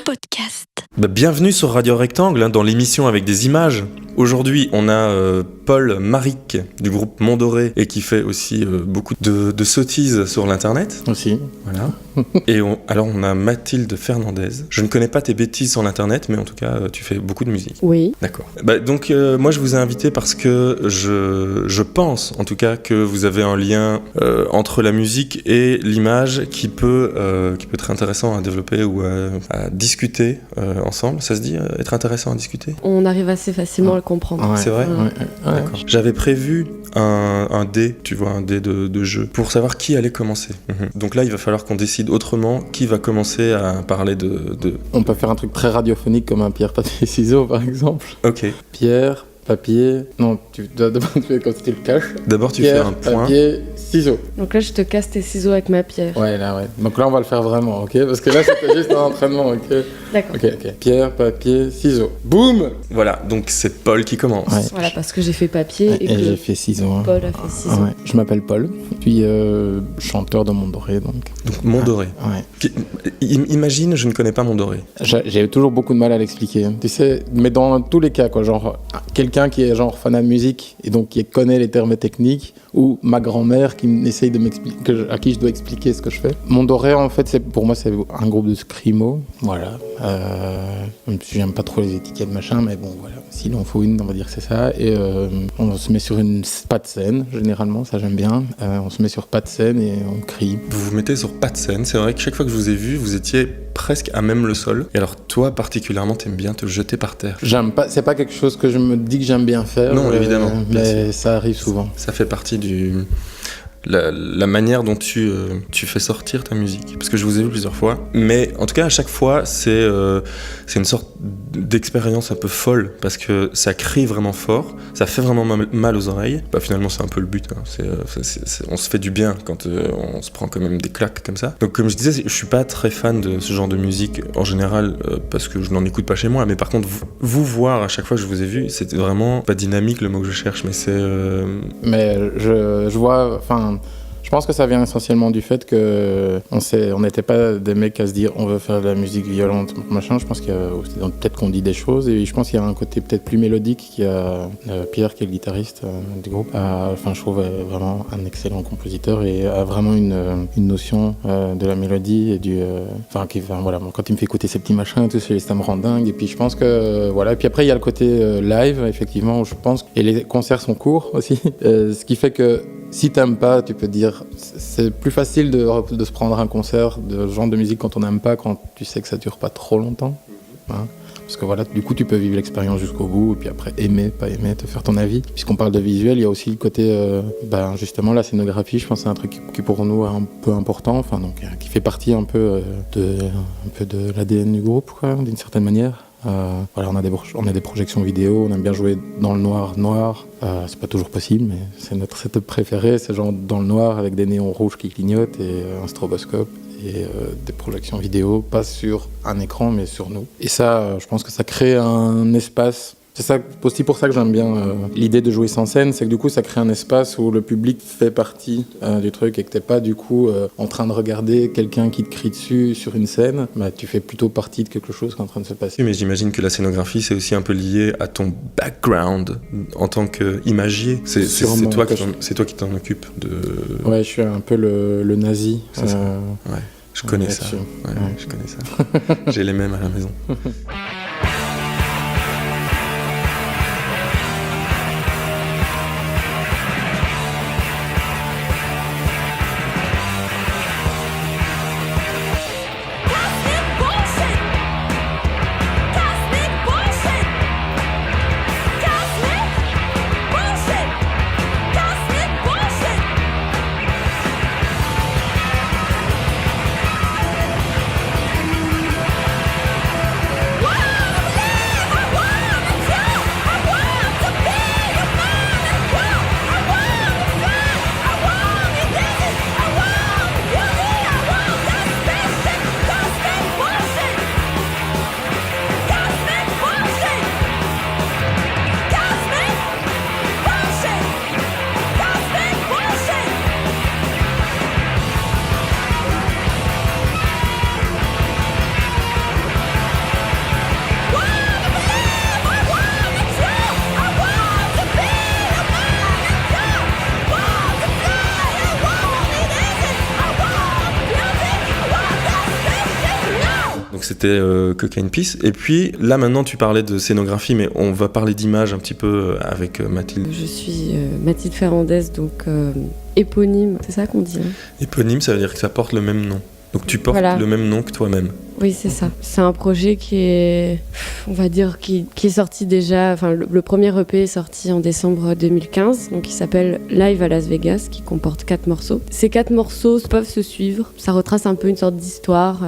Podcast. Bienvenue sur Radio Rectangle, dans l'émission avec des images. Aujourd'hui, on a Paul Maric du groupe Mondoré et qui fait aussi beaucoup de sottises sur l'internet. Aussi. Voilà. Et alors, on a Mathilde Fernandez. Je ne connais pas tes bêtises sur l'internet, mais en tout cas, tu fais beaucoup de musique. Oui. D'accord. Donc, moi, je vous ai invité parce que je pense, en tout cas, que vous avez un lien entre la musique et l'image qui peut être intéressant à développer ou à discuter ensemble. Ça se dit, être intéressant à discuter ? On arrive assez facilement à le comprendre. Ouais. C'est vrai ? Ouais. D'accord. J'avais prévu un dé, tu vois, un dé de jeu, pour savoir qui allait commencer. Donc là, il va falloir qu'on décide autrement qui va commencer à parler de... On peut faire un truc très radiophonique comme un pierre, papier, ciseaux par exemple. Ok. Pierre, papier... Non, tu dois d'abord faire comme si tu le caches. D'abord, tu Pierre, fais un point. papier, ciseaux. Donc là, je te casse tes ciseaux avec ma pierre. Ouais. Donc là, on va le faire vraiment, ok ? Parce que là, c'était juste un entraînement, ok ? D'accord. Ok. Pierre, papier, ciseaux. Boum ! Voilà, donc c'est Paul qui commence. Ouais. Voilà, parce que j'ai fait papier et Et j'ai que fait ciseaux. Hein. Paul a fait ciseaux. Ouais. Je m'appelle Paul, puis chanteur de Mondoré, donc... Donc Mondoré. Ouais. Imagine, je ne connais pas Mondoré. J'ai toujours beaucoup de mal à l'expliquer, tu sais, mais dans tous les cas, quoi, genre quelqu'un qui est genre fanat de musique et donc qui connaît les termes techniques, ou ma grand-mère qui essaye de m'expliquer, à qui je dois expliquer ce que je fais. Mondoré, en fait, pour moi, c'est un groupe de scrimo, voilà. Même si j'aime pas trop les étiquettes machin, mais bon, voilà. S'il en faut une, on va dire que c'est ça. Et on se met sur pas de scène, généralement, ça j'aime bien. On se met sur pas de scène et on crie. Vous vous mettez sur pas de scène. C'est vrai que chaque fois que je vous ai vu, vous étiez presque à même le sol. Et alors toi, particulièrement, t'aimes bien te jeter par terre. J'aime pas, c'est pas quelque chose que je me dis que j'aime bien faire. Non, évidemment, bien mais ça arrive souvent. Ça fait partie la manière dont tu fais sortir ta musique. Parce que je vous ai vu plusieurs fois. Mais en tout cas, à chaque fois, c'est une sorte d'expérience un peu folle. Parce que ça crie vraiment fort. Ça fait vraiment mal aux oreilles. Finalement, c'est un peu le but. Hein. On se fait du bien quand on se prend quand même des claques comme ça. Donc, comme je disais, je suis pas très fan de ce genre de musique en général. Parce que je n'en écoute pas chez moi. Mais par contre, vous voir à chaque fois que je vous ai vu, c'était vraiment pas dynamique le mot que je cherche. Mais c'est... Mais je vois... Enfin... Je pense que ça vient essentiellement du fait que on n'était pas des mecs à se dire on veut faire de la musique violente, machin. Je pense qu'il y a peut-être qu'on dit des choses et je pense qu'il y a un côté peut-être plus mélodique. Il y a Pierre qui est le guitariste du groupe. Je trouve vraiment un excellent compositeur et a vraiment une notion de la mélodie et voilà. Quand il me fait écouter ces petits machins et tout, ça me rend dingue. Et puis je pense que voilà. Et puis après il y a le côté live effectivement où je pense et les concerts sont courts aussi, ce qui fait que si t'aimes pas, tu peux dire, c'est plus facile de se prendre un concert de ce genre de musique quand on n'aime pas, quand tu sais que ça dure pas trop longtemps. Hein. Parce que voilà, du coup, tu peux vivre l'expérience jusqu'au bout, et puis après, aimer, pas aimer, te faire ton avis. Puisqu'on parle de visuel, il y a aussi le côté, justement, la scénographie, je pense que c'est un truc qui pour nous est un peu important, qui fait partie un peu de l'ADN du groupe, quoi, d'une certaine manière. On a des projections vidéo, on aime bien jouer dans le noir. C'est pas toujours possible, mais c'est notre setup préféré. C'est genre dans le noir avec des néons rouges qui clignotent et un stroboscope et des projections vidéo, pas sur un écran, mais sur nous. Et ça, je pense que ça crée un espace. C'est ça, aussi pour ça que j'aime bien l'idée de jouer sans scène, c'est que du coup ça crée un espace où le public fait partie du truc et que t'es pas du coup en train de regarder quelqu'un qui te crie dessus sur une scène, tu fais plutôt partie de quelque chose qui est en train de se passer. Mais j'imagine que la scénographie c'est aussi un peu lié à ton background en tant qu'imagier. C'est toi qui t'en occupes de... Ouais, je suis un peu le nazi. C'est ça. Ouais, je connais ça. Ouais. Je connais ça. J'ai les mêmes à la maison. Whoa! donc c'était Cocaine Peace. Et puis là maintenant tu parlais de scénographie, mais on va parler d'image un petit peu avec Mathilde. Je suis Mathilde Ferrandez, donc éponyme, c'est ça qu'on dit, hein. Éponyme, ça veut dire que ça porte le même nom. Donc tu portes le même nom que toi-même. Oui, c'est ça. C'est un projet qui est, on va dire, qui est sorti déjà. Enfin, le premier EP est sorti en décembre 2015, donc il s'appelle Live à Las Vegas, qui comporte 4 morceaux. Ces 4 morceaux peuvent se suivre. Ça retrace un peu une sorte d'histoire.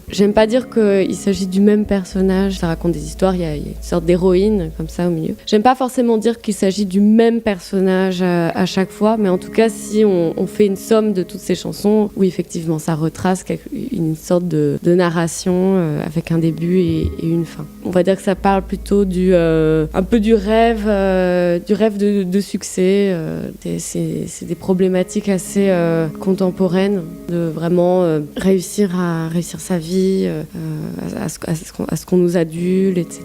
J'aime pas dire qu'il s'agit du même personnage. Ça raconte des histoires. Il y a une sorte d'héroïne comme ça au milieu. J'aime pas forcément dire qu'il s'agit du même personnage à chaque fois, mais en tout cas, si on fait une somme de toutes ces chansons, oui, effectivement, ça retrace une sorte de narration avec un début et une fin. On va dire que ça parle plutôt un peu du rêve de succès. C'est des problématiques assez contemporaines, de vraiment réussir sa vie, à ce qu'on nous adule, etc.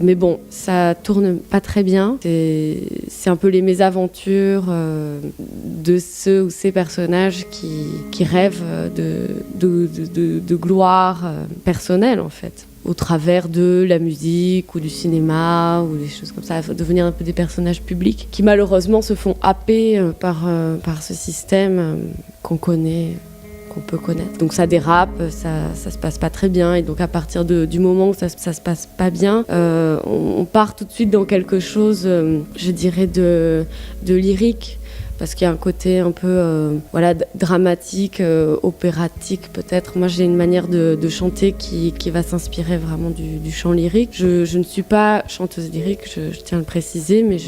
Mais bon, ça tourne pas très bien. C'est un peu les mésaventures de ceux ou ces personnages qui rêvent de gloire personnelle, en fait, au travers de la musique ou du cinéma ou des choses comme ça, devenir un peu des personnages publics qui malheureusement se font happer par ce système qu'on connaît, qu'on peut connaître. Donc ça dérape, ça se passe pas très bien, et donc à partir du moment où ça se passe pas bien, on part tout de suite dans quelque chose, je dirais, de lyrique. Parce qu'il y a un côté un peu dramatique, opératique peut-être. Moi, j'ai une manière de chanter qui va s'inspirer vraiment du chant lyrique. Je ne suis pas chanteuse lyrique, je tiens à le préciser, mais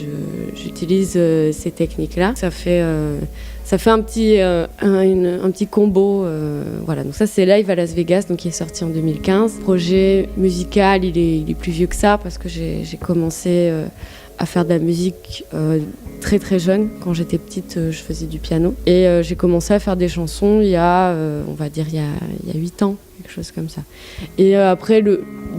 j'utilise ces techniques-là. Ça fait un petit combo. Voilà, donc ça, c'est Live à Las Vegas, donc qui est sorti en 2015. Projet musical, il est plus vieux que ça, parce que j'ai commencé à faire de la musique très très jeune. Quand j'étais petite, je faisais du piano. Et j'ai commencé à faire des chansons il y a 8 ans, quelque chose comme ça. Et après,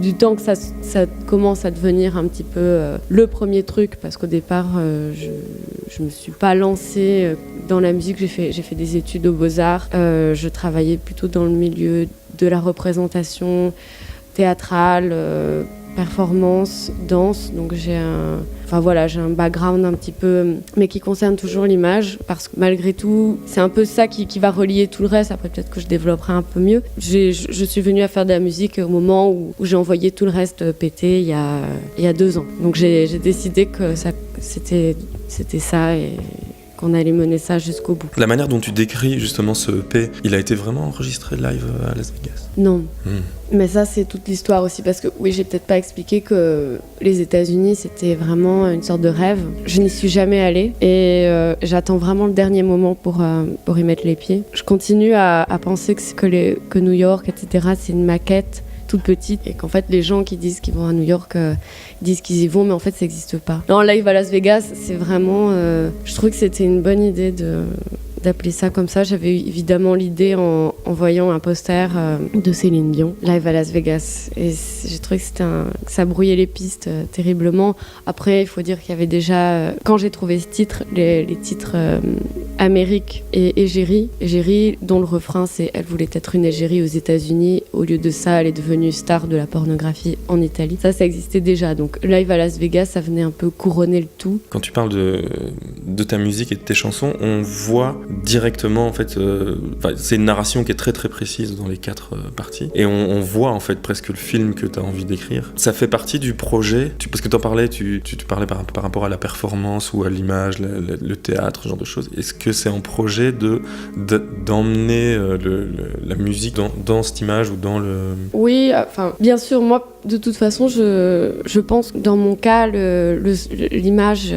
du temps que ça commence à devenir un petit peu le premier truc, parce qu'au départ, je me suis pas lancée dans la musique. J'ai fait des études aux Beaux-Arts. Je travaillais plutôt dans le milieu de la représentation théâtrale, performance, danse, donc j'ai un background un petit peu, mais qui concerne toujours l'image, parce que malgré tout, c'est un peu ça qui va relier tout le reste. Après, peut-être que je développerai un peu mieux. Je suis venue à faire de la musique au moment où j'ai envoyé tout le reste péter il y a 2 ans. Donc j'ai décidé que c'était ça et qu'on allait mener ça jusqu'au bout. La manière dont tu décris justement ce EP, il a été vraiment enregistré live à Las Vegas? Non. Mais ça, c'est toute l'histoire aussi, parce que oui, j'ai peut-être pas expliqué que les États-Unis, c'était vraiment une sorte de rêve. Je n'y suis jamais allée et j'attends vraiment le dernier moment pour y mettre les pieds. Je continue à penser que New York, etc., c'est une maquette toute petite, et qu'en fait les gens qui disent qu'ils vont à New York disent qu'ils y vont, mais en fait ça n'existe pas. Non, Live à Las Vegas, c'est vraiment je trouvais que c'était une bonne idée d'appeler ça comme ça. J'avais eu évidemment l'idée en voyant un poster de Céline Dion, Live à Las Vegas, et j'ai trouvé que ça brouillait les pistes terriblement. Après, il faut dire qu'il y avait déjà, quand j'ai trouvé ce titre, les titres Amérique et Égérie, dont le refrain c'est « Elle voulait être une égérie aux États-Unis, au lieu de ça, elle est devenue star de la pornographie en Italie ». Ça existait déjà, donc Live à Las Vegas, ça venait un peu couronner le tout. Quand tu parles de ta musique et de tes chansons, on voit directement, en fait, c'est une narration qui est très très précise dans les 4 parties, et on voit en fait presque le film que tu as envie d'écrire. Ça fait partie du projet, parce que tu parlais par rapport à la performance ou à l'image, le théâtre, ce genre de choses. Est-ce que c'est un projet d'emmener la musique dans cette image ou dans le... Oui, enfin, bien sûr, moi, de toute façon, je pense que dans mon cas, l'image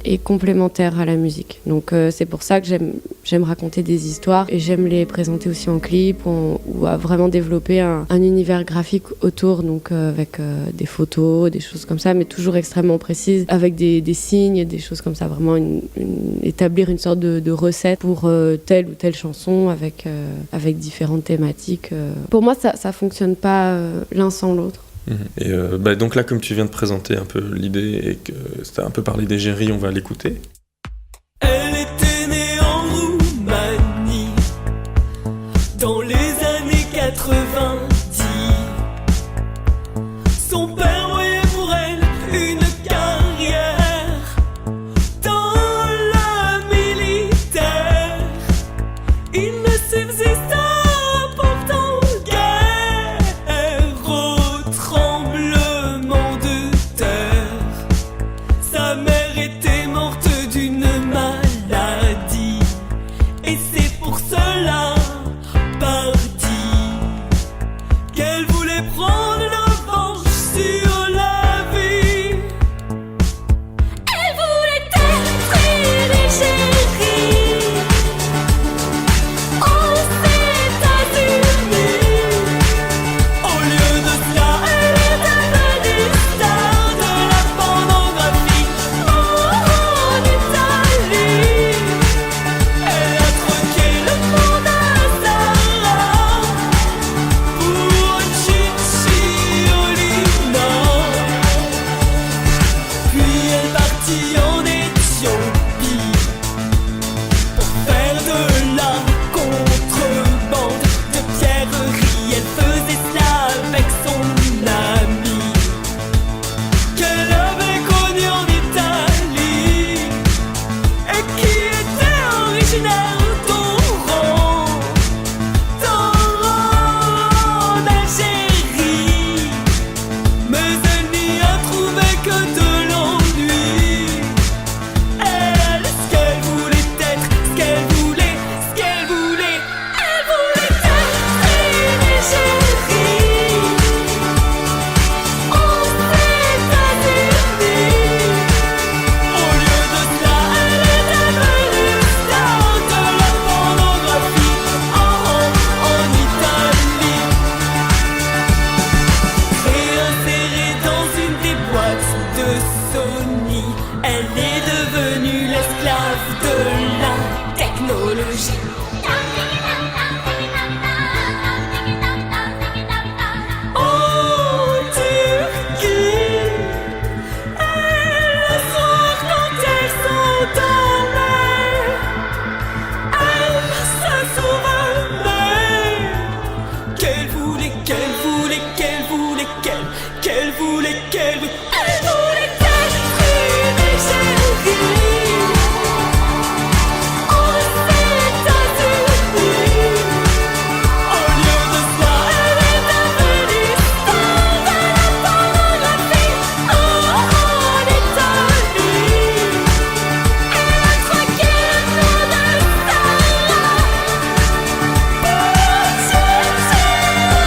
est complémentaire à la musique. Donc c'est pour ça que j'aime raconter des histoires, et j'aime les présenter aussi en clip ou à vraiment développer un univers graphique autour, donc avec des photos, des choses comme ça, mais toujours extrêmement précises, avec des signes, des choses comme ça, vraiment établir une sorte de recette pour telle ou telle chanson avec différentes thématiques. Pour moi, ça fonctionne pas l'un sans l'autre. Et donc là, comme tu viens de présenter un peu l'idée et que tu as un peu parlé d'Égérie, on va l'écouter. Elle était née en Roumanie dans les années 90. il ne subsiste pourtant guère au tremblement de terre. Sa mère était morte d'une maladie, et c'est pour cela partie qu'elle voulait prendre la revanche sur la vie. Elle voulait être une chérie aux États-Unis. Au lieu de cela, elle est devenue star de la pornographie en Italie. Elle a troqué le monde à Sarah pour Cicciolina. Puis elle partit en Éthiopie pour faire de la contrebande de pierreries. Elle faisait cela avec son ami qu'elle avait connu en Italie et qui était originaire d'Oran, d'Algérie. Mais elle n'y a trouvé que de l'ennui. Elle, ce qu'elle voulait être, ce qu'elle voulait, ce qu'elle voulait. Elle voulait être une chérie aux États-Unis. Au lieu de cela, elle est devenue star de la pornographie en Italie. Réinsérée dans une des boîtes de Sony, elle est devenue l'esclave de la technologie. En Turquie, elle le soir quand elle s'endormait, elle se souvenait qu'elle voulait, qu'elle voulait, qu'elle voulait, qu'elle voulait, qu'elle voulait. Elle voulait être une chérie aux États-Unis. Au lieu de cela, Elle est devenue star de la pornographie en Italie. Elle a troqué le nom de Sarah pour Cicciolina.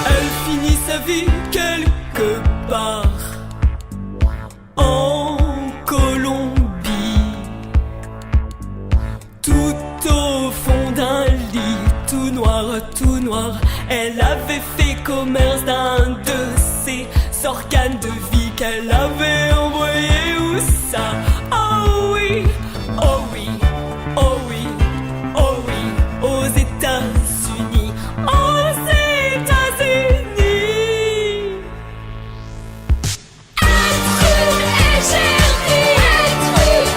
elle finit sa vie quelque part en Colombie, tout au fond d'un lit, tout noir. Elle avait fait commerce d'un de ses organes de vie qu'elle avait envoyé où ça? Oh oui, oh oui, oh oui, oh oui, aux États-Unis, aux États-Unis. Être une chérie, être une chérie, être une chérie,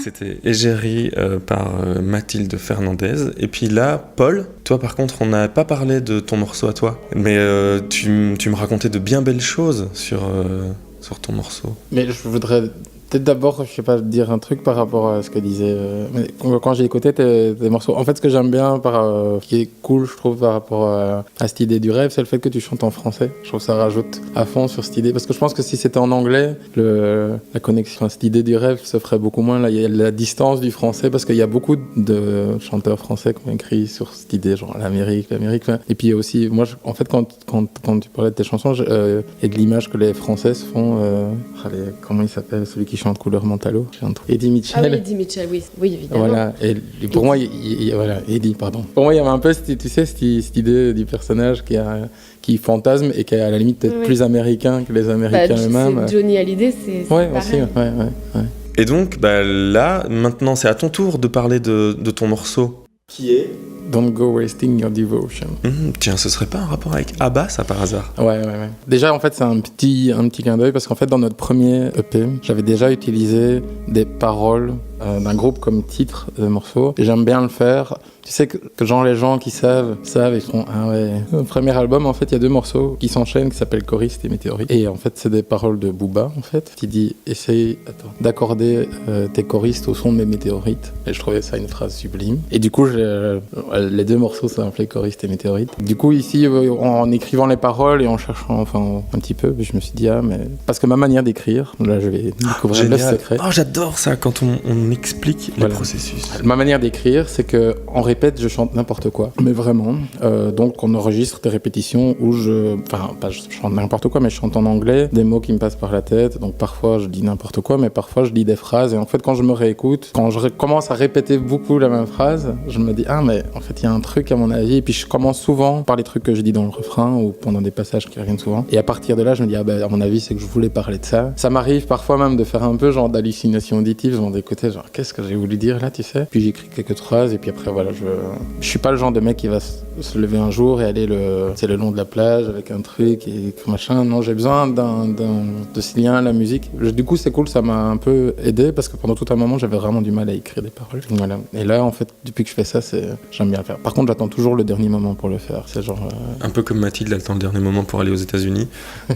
C'était Égérie par Mathilde Fernandez. Et puis là, Paul, toi par contre, on n'a pas parlé de ton morceau à toi, mais tu me racontais de bien belles choses sur ton morceau. Mais je voudrais peut-être d'abord, je sais pas, dire un truc par rapport à ce que disait. Mais quand j'ai écouté tes morceaux, en fait, ce que j'aime bien, qui est cool, je trouve, par rapport à cette idée du rêve, c'est le fait que tu chantes en français. Je trouve que ça rajoute à fond sur cette idée. Parce que je pense que si c'était en anglais, la connexion à cette idée du rêve se ferait beaucoup moins. Là, il y a la distance du français, parce qu'il y a beaucoup de chanteurs français qui ont écrit sur cette idée, genre l'Amérique. Et puis aussi, moi, en fait, quand tu parlais de tes chansons, et de l'image que les Français se font, comment il s'appelle, celui qui chante Couleur Mentalo, Eddie Mitchell. Ah oui, Eddie Mitchell, oui, évidemment. Voilà, et pour moi, voilà, Eddie, pardon. Pour moi, il y avait un peu, tu sais, cette idée du personnage qui fantasme et qui est à la limite peut-être plus américain que les Américains eux-mêmes. Johnny Hallyday, c'est ouais, pareil. aussi, ouais. Et donc, là, maintenant, c'est à ton tour de parler de ton morceau. Qui est Don't go wasting your devotion. Tiens, ce serait pas un rapport avec ABBA, ça, par hasard? Ouais. Déjà, en fait, c'est un petit clin d'œil parce qu'en fait, dans notre premier EP, j'avais déjà utilisé des paroles d'un groupe comme titre de morceaux. Et j'aime bien le faire. Tu sais que genre les gens qui savent, ils font ah ouais. Le premier album, en fait, il y a 2 morceaux qui s'enchaînent qui s'appellent Choriste et Météorite. Et en fait, c'est des paroles de Booba, en fait, qui dit essaye d'accorder tes choristes au son de mes météorites. Et je trouvais ça une phrase sublime. Et du coup, les 2 morceaux s'appelaient Choriste et Météorite. Du coup, ici, en écrivant les paroles et en cherchant un petit peu, je me suis dit mais parce que ma manière d'écrire, là, je vais découvrir le secret. Oh, j'adore ça quand on explique le processus. Ma manière d'écrire, c'est que en répète, je chante n'importe quoi, mais vraiment. Donc, on enregistre des répétitions où je chante n'importe quoi, mais je chante en anglais, des mots qui me passent par la tête. Donc, parfois, je dis n'importe quoi, mais parfois, je dis des phrases. Et en fait, quand je me réécoute, quand je commence à répéter beaucoup la même phrase, je me dis mais en fait, il y a un truc à mon avis. Et puis, je commence souvent par les trucs que je dis dans le refrain ou pendant des passages qui reviennent souvent. Et à partir de là, je me dis à mon avis, c'est que je voulais parler de ça. Ça m'arrive parfois même de faire un peu genre d'hallucination auditive, genre d'écouter genre qu'est-ce que j'ai voulu dire là, tu sais. Puis j'écris quelques phrases et puis après voilà, je suis pas le genre de mec qui va se lever un jour et aller le long de la plage avec un truc et machin. Non, j'ai besoin de ce lien à la musique. Du coup, c'est cool, ça m'a un peu aidé parce que pendant tout un moment, j'avais vraiment du mal à écrire des paroles. Voilà. Et là, en fait, depuis que je fais ça, j'aime bien le faire. Par contre, j'attends toujours le dernier moment pour le faire. C'est genre un peu comme Mathilde attend le dernier moment pour aller aux États-Unis.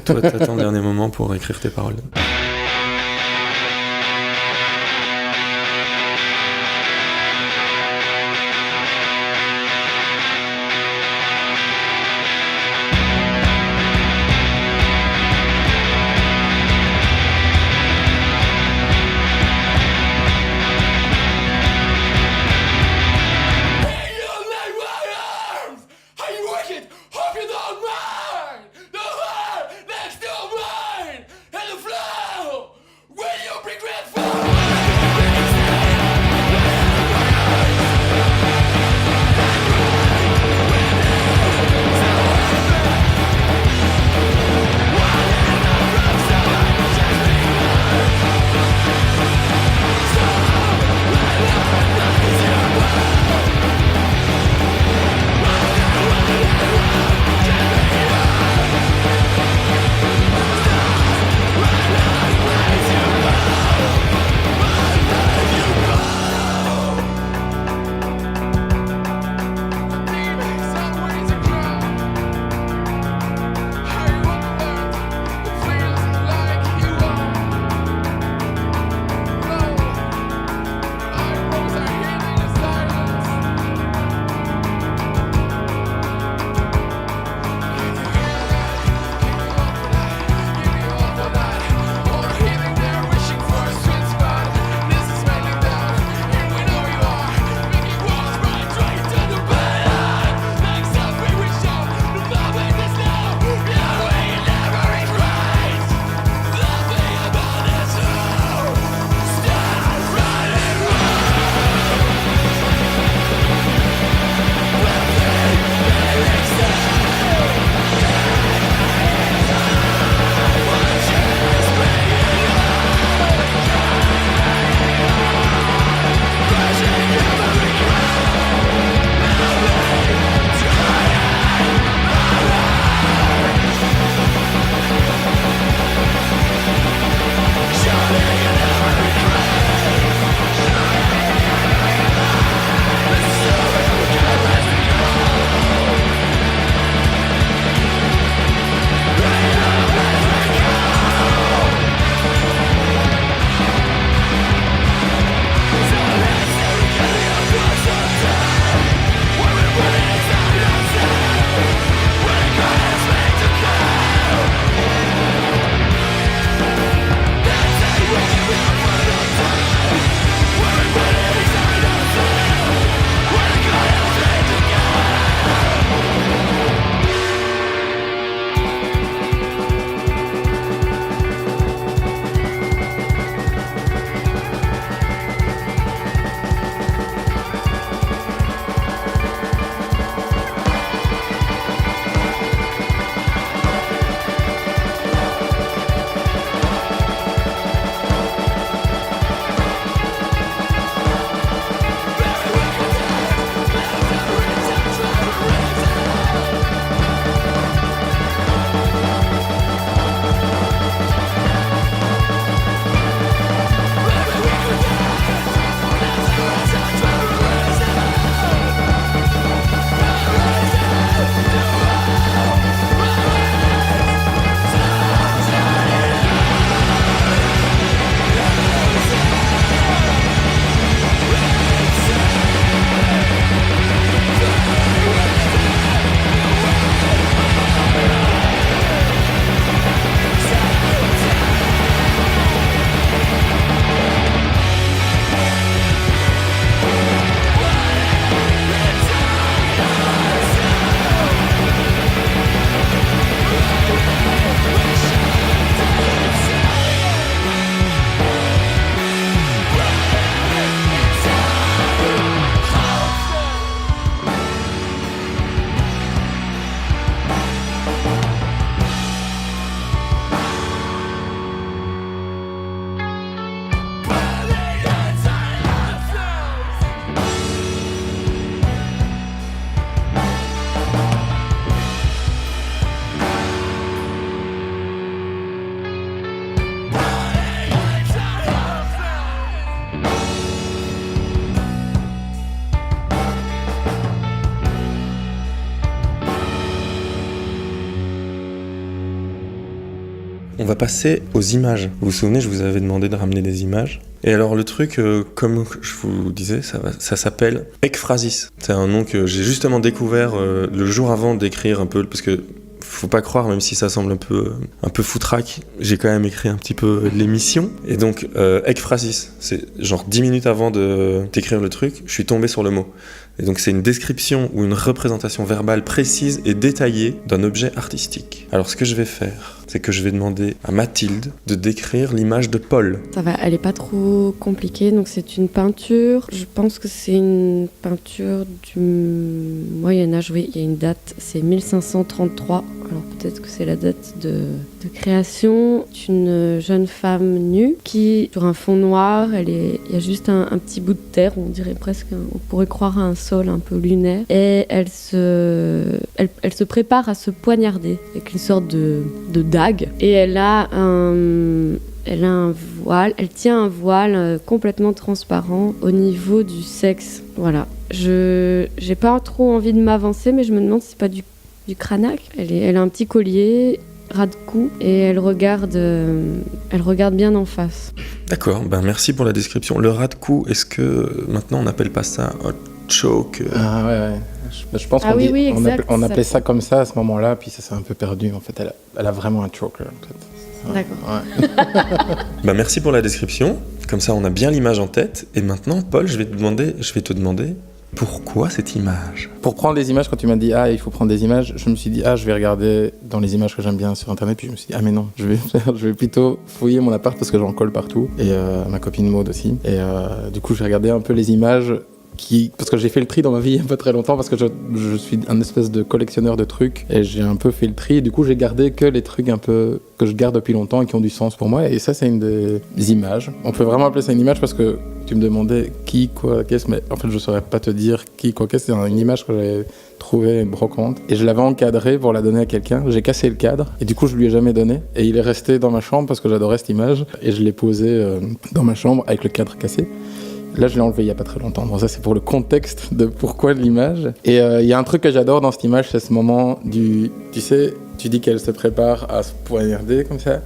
Toi, t'attends le dernier moment pour écrire tes paroles. on va passer aux images. Vous vous souvenez, je vous avais demandé de ramener des images. Et alors le truc, comme je vous disais, ça s'appelle Ekphrasis. C'est un nom que j'ai justement découvert le jour avant d'écrire un peu, parce que faut pas croire, même si ça semble un peu foutraque, j'ai quand même écrit un petit peu de l'émission. Et donc, Ekphrasis, c'est genre 10 minutes avant d'écrire le truc, je suis tombé sur le mot. Et donc, c'est une description ou une représentation verbale précise et détaillée d'un objet artistique. Alors, ce que je vais faire, c'est que je vais demander à Mathilde de décrire l'image de Paul. Ça va, elle est pas trop compliquée, donc c'est une peinture. Je pense que c'est une peinture du Moyen-Âge, oui, il y a une date, c'est 1533. Alors peut-être que c'est la date de création. C'est une jeune femme nue qui, sur un fond noir, il y a juste un petit bout de terre, on dirait presque, on pourrait croire à un sol un peu lunaire. Et elle se prépare à se poignarder avec une sorte de dague. Et elle a un voile, elle tient un voile complètement transparent au niveau du sexe. Voilà. J'ai pas trop envie de m'avancer, mais je me demande si c'est pas du cranac. Elle a un petit collier, ras de cou, et elle regarde bien en face. D'accord, ben merci pour la description. Le ras de cou, est-ce que maintenant on n'appelle pas ça un choke Ah ouais. Je pense qu'on oui, exact, on appelait ça comme ça à ce moment-là, puis ça s'est un peu perdu. En fait, elle a vraiment un choker. En fait. D'accord. Ouais. Ben merci pour la description. Comme ça, on a bien l'image en tête. Et maintenant, Paul, je vais te demander pourquoi cette image ? Pour prendre des images, quand tu m'as dit il faut prendre des images, je me suis dit je vais regarder dans les images que j'aime bien sur internet, puis je me suis dit mais non, je vais plutôt fouiller mon appart parce que j'en colle partout, et ma copine Maud aussi, et du coup j'ai regardé un peu les images parce que j'ai fait le tri dans ma vie il y a pas très longtemps, parce que je suis un espèce de collectionneur de trucs, et j'ai un peu fait le tri, et du coup j'ai gardé que les trucs un peu que je garde depuis longtemps et qui ont du sens pour moi, et ça c'est une des images. On peut vraiment appeler ça une image parce que tu me demandais qui, quoi, qu'est-ce, mais en fait je saurais pas te dire qui, quoi, qu'est-ce. C'est une image que j'avais trouvée, une brocante, et je l'avais encadrée pour la donner à quelqu'un. J'ai cassé le cadre et du coup je lui ai jamais donné, et il est resté dans ma chambre parce que j'adorais cette image, et je l'ai posé dans ma chambre avec le cadre cassé. Là, je l'ai enlevé il n'y a pas très longtemps. Donc ça, c'est pour le contexte de pourquoi l'image. Et il y a un truc que j'adore dans cette image, c'est ce moment du... Tu sais, tu dis qu'elle se prépare à se poignarder comme ça,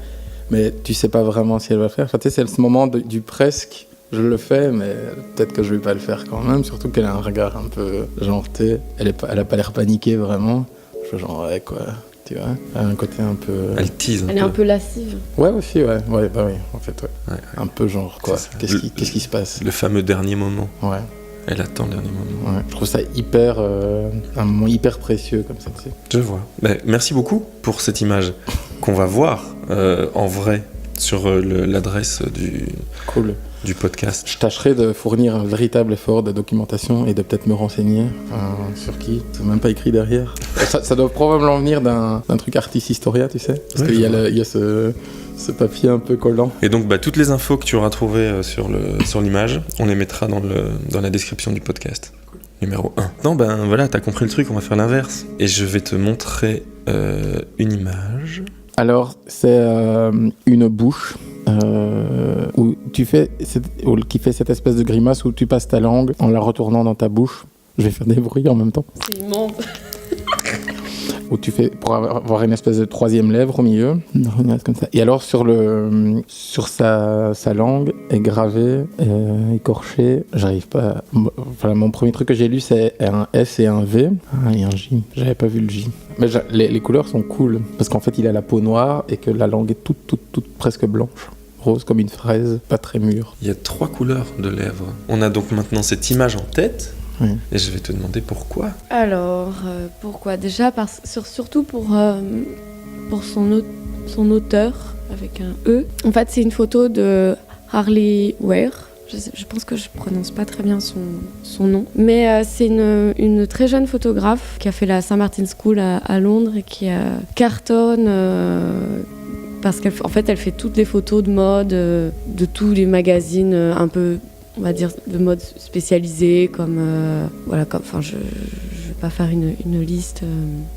mais tu sais pas vraiment si elle va le faire. Enfin, tu sais, c'est ce moment du presque. Je le fais, mais peut-être que je vais pas le faire quand même. Surtout qu'elle a un regard un peu gentil. Elle a pas l'air paniquée vraiment. Je fais genre, ouais, quoi. Tu vois, elle a un côté un peu... Elle tease. Elle est un peu lascive. Ouais, aussi, ouais. Ouais, bah oui, en fait, ouais. Ouais. Un peu genre, quoi. Qu'est-ce qui se passe ? Le fameux dernier moment. Ouais. Elle attend le dernier moment. Ouais. Je trouve ça un moment hyper précieux comme ça, tu sais. Je vois. Ben, merci beaucoup pour cette image qu'on va voir en vrai sur l'adresse du podcast. Je tâcherai de fournir un véritable effort de documentation et de peut-être me renseigner sur qui. C'est même pas écrit derrière. Ça doit probablement venir d'un truc Artis Historia, tu sais. Parce qu'il y a ce papier un peu collant. Et donc toutes les infos que tu auras trouvées sur l'image, on les mettra dans la description du podcast. Numéro 1. Non, voilà, t'as compris le truc, on va faire l'inverse. Et je vais te montrer une image. Alors, c'est une bouche où qui fait cette espèce de grimace où tu passes ta langue en la retournant dans ta bouche. Je vais faire des bruits en même temps. C'est immense. Où tu fais pour avoir une espèce de troisième lèvre au milieu, comme ça. Et alors sur sa langue est gravé, écorché. J'arrive pas. Voilà, mon premier truc que j'ai lu c'est un S et un V et un J. J'avais pas vu le J. Mais les couleurs sont cool parce qu'en fait il a la peau noire et que la langue est toute presque blanche. Rose comme une fraise, pas très mûre. Il y a 3 couleurs de lèvres. On a donc maintenant cette image en tête. Oui. Et je vais te demander pourquoi. Alors, pourquoi ? Déjà, surtout pour son auteur, avec un E. En fait, c'est une photo de Harley Ware. Je pense que je prononce pas très bien son nom. Mais c'est une très jeune photographe qui a fait la St. Martin's School à Londres et qui cartonne... parce qu'elle fait, elle fait toutes les photos de mode de tous les magazines un peu... on va dire de mode spécialisé comme je vais pas faire une liste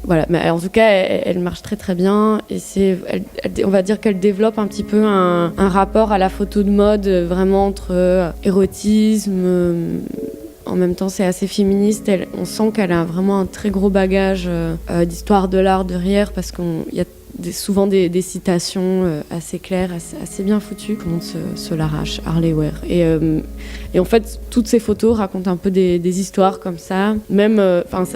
voilà, mais en tout cas elle marche très très bien et on va dire qu'elle développe un petit peu un rapport à la photo de mode vraiment entre érotisme, en même temps c'est assez féministe, on sent qu'elle a vraiment un très gros bagage d'histoire de l'art derrière parce qu'il y a souvent des citations assez claires, assez bien foutues. Tout le monde se l'arrache, Harley Weir. Et en fait, toutes ces photos racontent un peu des histoires comme ça. Même,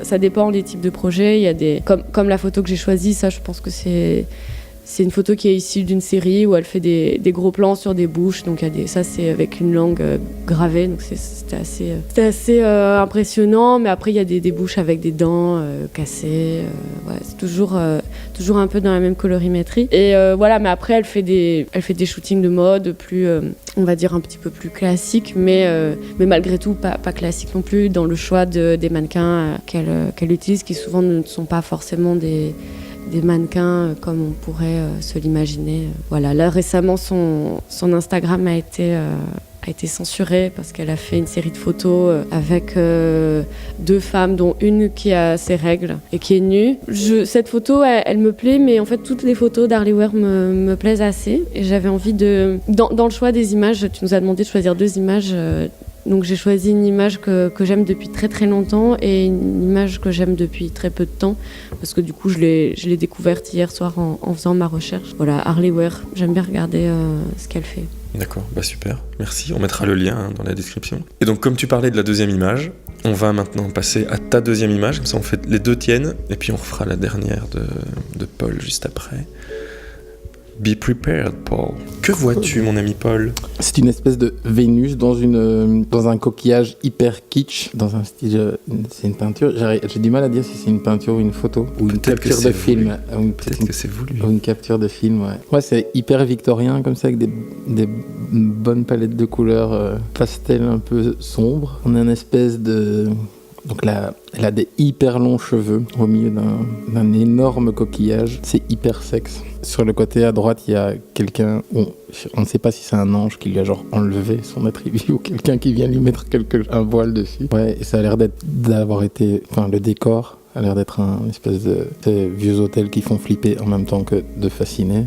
ça dépend des types de projets. Il y a comme la photo que j'ai choisie, ça, je pense que c'est une photo qui est issue d'une série où elle fait des gros plans sur des bouches. Donc ça, c'est avec une langue gravée. Donc c'était assez impressionnant. Mais après, il y a des bouches avec des dents cassées. Ouais, c'est toujours un peu dans la même colorimétrie. Et voilà, mais après, elle fait des shootings de mode plus, on va dire, un petit peu plus classiques. Mais malgré tout, pas classiques non plus dans le choix des mannequins qu'elle utilise, qui souvent ne sont pas forcément des mannequins comme on pourrait se l'imaginer. Voilà, là récemment son Instagram a été censuré parce qu'elle a fait une série de photos avec 2 femmes, dont une qui a ses règles et qui est nue. Cette photo, elle me plaît, mais en fait toutes les photos d'Harley Weir me plaisent assez. Et j'avais envie dans le choix des images, tu nous as demandé de choisir 2 images. Donc j'ai choisi une image que j'aime depuis très très longtemps et une image que j'aime depuis très peu de temps parce que du coup je l'ai découverte hier soir en faisant ma recherche. Voilà, Harley Weir, j'aime bien regarder ce qu'elle fait. D'accord, bah super, merci. On mettra le lien dans la description. Et donc comme tu parlais de la deuxième image, on va maintenant passer à ta deuxième image, comme ça on fait les 2 tiennes et puis on refera la dernière de Paul juste après. Be prepared, Paul. Que vois-tu, mon ami Paul ? C'est une espèce de Vénus dans un coquillage hyper kitsch, dans un style. C'est une peinture. J'ai du mal à dire si c'est une peinture ou une photo ou une capture de film. Peut-être que c'est voulu. Ou une capture de film, ouais. Ouais, c'est hyper victorien comme ça, avec des bonnes palettes de couleurs pastel un peu sombres. On a une espèce de. Donc là, elle a des hyper longs cheveux au milieu d'un énorme coquillage. C'est hyper sexe. Sur le côté à droite, il y a quelqu'un, on ne sait pas si c'est un ange qui lui a genre enlevé son attribut ou quelqu'un qui vient lui mettre un voile dessus. Ouais, et ça a l'air d'avoir été, le décor a l'air d'être un espèce de ces vieux hôtels qui font flipper en même temps que de fasciner,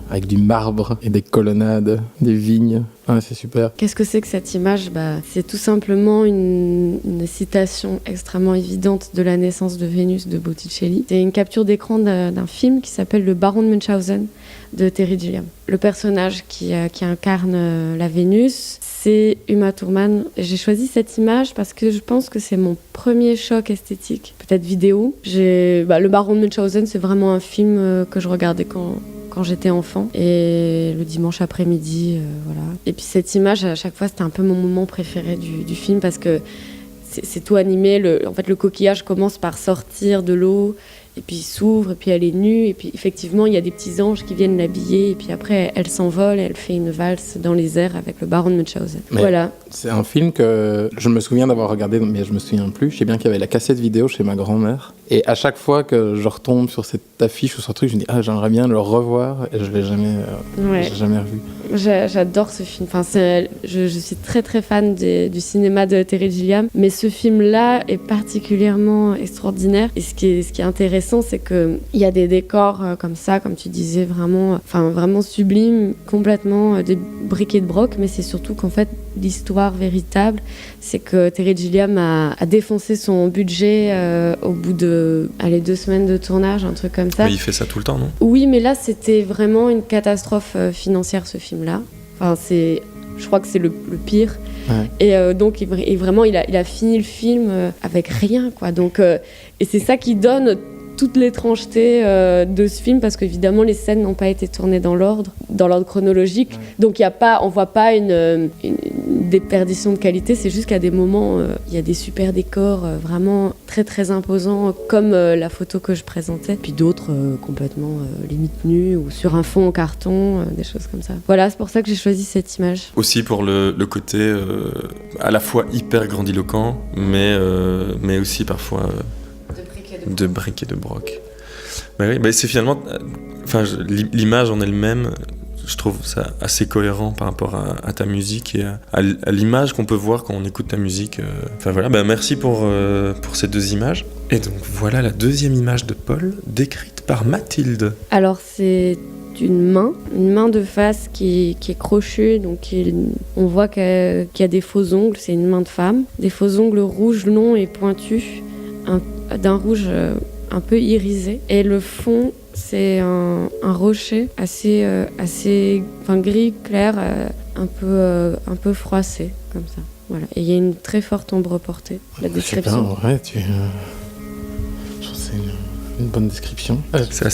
avec du marbre et des colonnades, des vignes. Ouais, c'est super. Qu'est-ce que c'est que cette image ? C'est tout simplement une citation extrêmement évidente de La naissance de Vénus de Botticelli. C'est une capture d'écran d'un film qui s'appelle Le Baron de Munchausen de Terry Gilliam. Le personnage qui incarne la Vénus, c'est Uma Thurman. J'ai choisi cette image parce que je pense que c'est mon premier choc esthétique, peut-être vidéo. Le Baron de Munchausen, c'est vraiment un film que je regardais quand j'étais enfant et le dimanche après-midi, voilà. Et puis cette image, à chaque fois, c'était un peu mon moment préféré du film parce que c'est tout animé. En fait, le coquillage commence par sortir de l'eau et puis il s'ouvre et puis elle est nue et puis effectivement, il y a des petits anges qui viennent l'habiller et puis après, elle s'envole et elle fait une valse dans les airs avec le Baron de Munchausen. Mais voilà. C'est un film que je me souviens d'avoir regardé, mais je me souviens plus. Je sais bien qu'il y avait la cassette vidéo chez ma grand-mère. Et à chaque fois que je retombe sur cette affiche ou sur ce truc, je me dis j'aimerais bien le revoir et je l'ai jamais revu. J'adore ce film. Je suis très très fan du cinéma de Terry Gilliam, mais ce film-là est particulièrement extraordinaire. Et ce qui est intéressant, c'est que il y a des décors comme ça, comme tu disais, vraiment sublimes, complètement débriqués de broc. Mais c'est surtout qu'en fait, l'histoire véritable, c'est que Terry Gilliam a défoncé son budget au bout de 2 semaines de tournage, un truc comme ça. Mais il fait ça tout le temps, non ? Oui, mais là, c'était vraiment une catastrophe financière, ce film-là. Je crois que c'est le pire. Ouais. Et donc, vraiment, il a fini le film avec rien, quoi. Donc, et c'est ça qui donne toute l'étrangeté de ce film, parce qu'évidemment les scènes n'ont pas été tournées dans l'ordre chronologique, ouais. Donc on voit pas une déperdition de qualité, c'est juste qu'à des moments il y a des super décors vraiment très très imposants, comme la photo que je présentais, puis d'autres complètement limite nus ou sur un fond en carton, des choses comme ça. Voilà, c'est pour ça que j'ai choisi cette image. Aussi pour le côté à la fois hyper grandiloquent, mais aussi parfois de briques et de broc. Oui, c'est finalement, l'image en elle-même, je trouve ça assez cohérent par rapport à ta musique et à l'image qu'on peut voir quand on écoute ta musique. Merci pour ces 2 images. Et donc voilà la deuxième image de Paul, décrite par Mathilde. Alors c'est une main de face qui est crochue, donc on voit qu'il y a des faux ongles, c'est une main de femme, des faux ongles rouges longs et pointus, d'un rouge un peu irisé, et le fond c'est un rocher assez gris, clair, un peu froissé, comme ça. Voilà. Et il y a une très forte ombre portée, la description. Je trouve que c'est une bonne description. C'est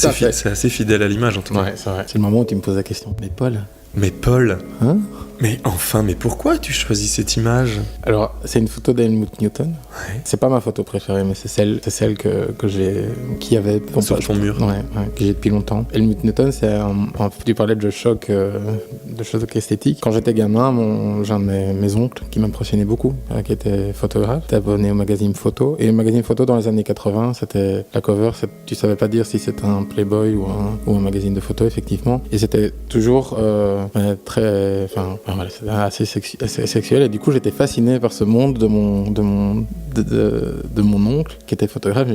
assez fidèle à l'image en tout cas. Ouais, c'est vrai. C'est le moment où tu me poses la question. Mais Paul, Mais Paul, hein? mais pourquoi tu choisis cette image? Alors, c'est une photo d'Helmut Newton. Ouais. C'est pas ma photo préférée, mais c'est celle que j'ai, qui avait Sur ton mur. Ouais, que j'ai depuis longtemps. Helmut Newton, tu parlais de choc esthétique. Quand j'étais gamin, j'ai un de mes oncles qui m'impressionnait beaucoup, qui était photographe, était abonné au magazine Photo. Et le magazine Photo dans les années 80, c'était la cover, tu savais pas dire si c'était un Playboy ou un magazine de photo, effectivement. Et c'était toujours très, voilà, c'était assez sexuel. Et du coup, j'étais fasciné par ce monde de mon oncle qui était photographe.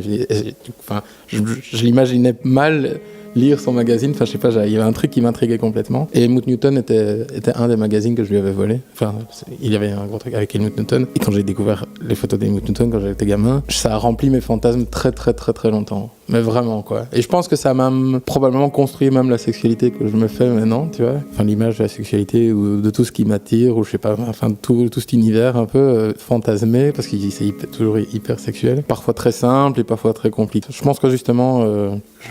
Je l'imaginais mal lire son magazine, je sais pas, il y avait un truc qui m'intriguait complètement. Et Helmut Newton était un des magazines que je lui avais volé. Il y avait un gros truc avec Helmut Newton. Et quand j'ai découvert les photos d'Helmut Newton quand j'étais gamin, ça a rempli mes fantasmes très très très très longtemps. Mais vraiment, quoi. Et je pense que ça m'a probablement construit même la sexualité que je me fais maintenant, tu vois. L'image de la sexualité ou de tout ce qui m'attire, ou je sais pas, tout cet univers un peu fantasmé, parce que c'est toujours hyper sexuel. Parfois très simple et parfois très compliqué. Je pense que justement,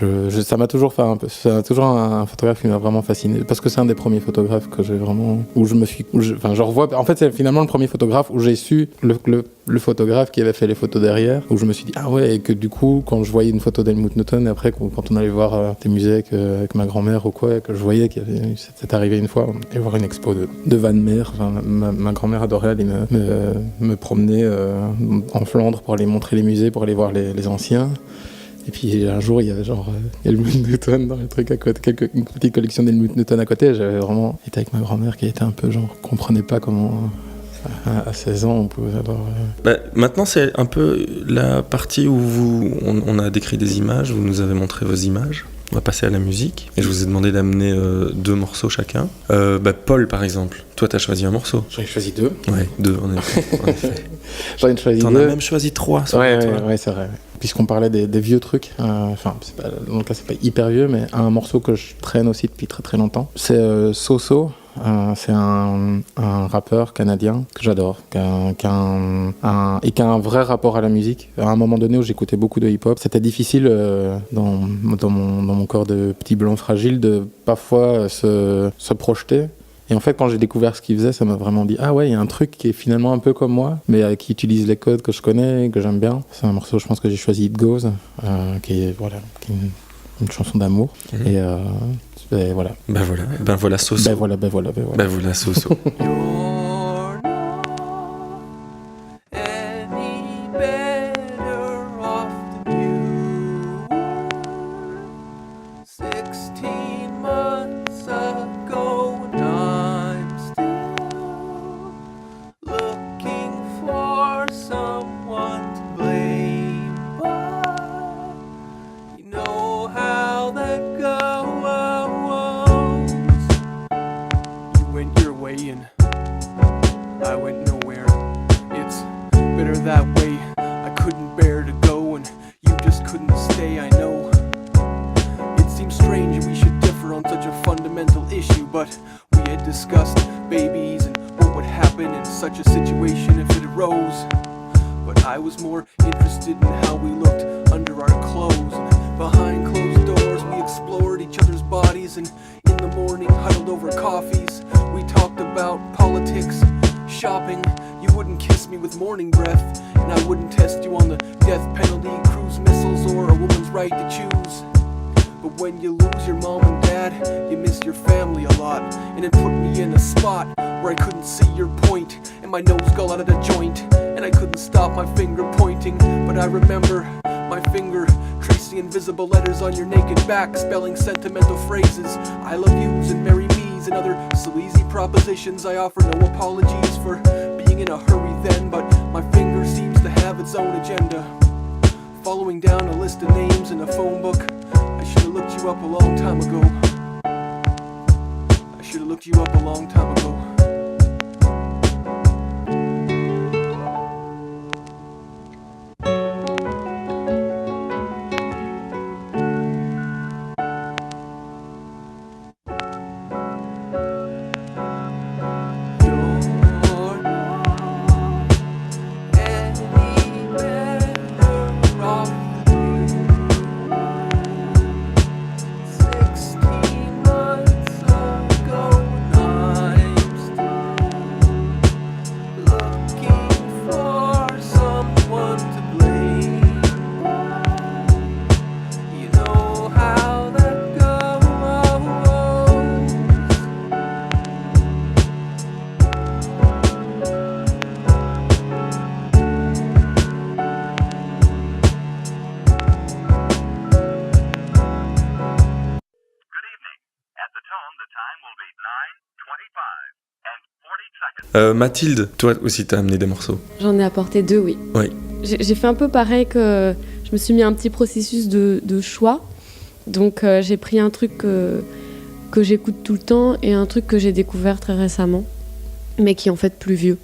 ça m'a toujours fait un peu. C'est toujours un photographe qui m'a vraiment fasciné, parce que c'est un des premiers photographes que j'ai vraiment. Je revois. En fait, c'est finalement le premier photographe où j'ai su le photographe qui avait fait les photos derrière, où je me suis dit, ah ouais, et que du coup, quand je voyais une photo d'Helmut Newton, et après, quand on allait voir des musées avec ma grand-mère ou quoi, et que je voyais c'était arrivé une fois, et voir une expo de Van Meer. Ma grand-mère adorait aller me promener en Flandre pour aller montrer les musées, pour aller voir les anciens. Et puis un jour, il y avait Helmut Newton dans le truc à côté, une petite collection d'Helmut Newton à côté. J'avais vraiment été avec ma grand-mère qui était un peu comprenait pas comment à 16 ans on pouvait avoir... Maintenant, c'est un peu la partie où on a décrit des images, vous nous avez montré vos images. On va passer à la musique. Et je vous ai demandé d'amener 2 morceaux chacun. Paul, par exemple, toi, t'as choisi un morceau. J'en ai choisi 2. Ouais, 2, en effet. J'en ai choisi 2. T'en as même choisi 3. Ouais, c'est vrai. Puisqu'on parlait des vieux trucs, dans le cas, c'est pas hyper vieux, mais un morceau que je traîne aussi depuis très très longtemps. C'est So-So. C'est un rappeur canadien que j'adore, qui a un vrai rapport à la musique. À un moment donné où j'écoutais beaucoup de hip-hop, c'était difficile dans mon corps de petit blond fragile de parfois se projeter. Et en fait, quand j'ai découvert ce qu'il faisait, ça m'a vraiment dit, ah ouais, il y a un truc qui est finalement un peu comme moi, mais qui utilise les codes que je connais et que j'aime bien. C'est un morceau, je pense que j'ai choisi It Goes, qui est une chanson d'amour. Et voilà. Ben voilà So-So. Ben voilà So-So. You're not any better off than you were 16 months ago, and I'm still looking for someone to blame. But you know how that goes. You went your way and I went nowhere. It's better that way. I couldn't bear to go and you just couldn't stay, I know. It seems strange we should differ on such a fundamental issue, but we had discussed babies and what would happen in such a situation if it arose. But I was more interested in how we looked under our clothes, and behind closed doors we explored each other's bodies, and in the morning huddled over coffees we talked about politics, shopping. You wouldn't kiss me with morning breath, and I wouldn't test you on the death penalty, cruise missiles, or a woman's right to choose. But when you lose your mom and dad, you miss your family a lot, and it put me in a spot where I couldn't see your point, and my nose got out of the joint, and I couldn't stop my finger pointing. But I remember my finger tracing invisible letters on your naked back, spelling sentimental phrases, I love yous and marry me's and other sleazy propositions. I offer no apologies for being in a hurry then, but my finger seems to have its own agenda, following down a list of names in a phone book. I should have looked you up a long time ago. I should have looked you up a long time ago. Mathilde, toi aussi t'as amené des morceaux. J'en ai apporté 2, oui. Oui. J'ai fait un peu pareil que je me suis mis un petit processus de choix. Donc j'ai pris un truc que j'écoute tout le temps et un truc que j'ai découvert très récemment, mais qui est en fait plus vieux.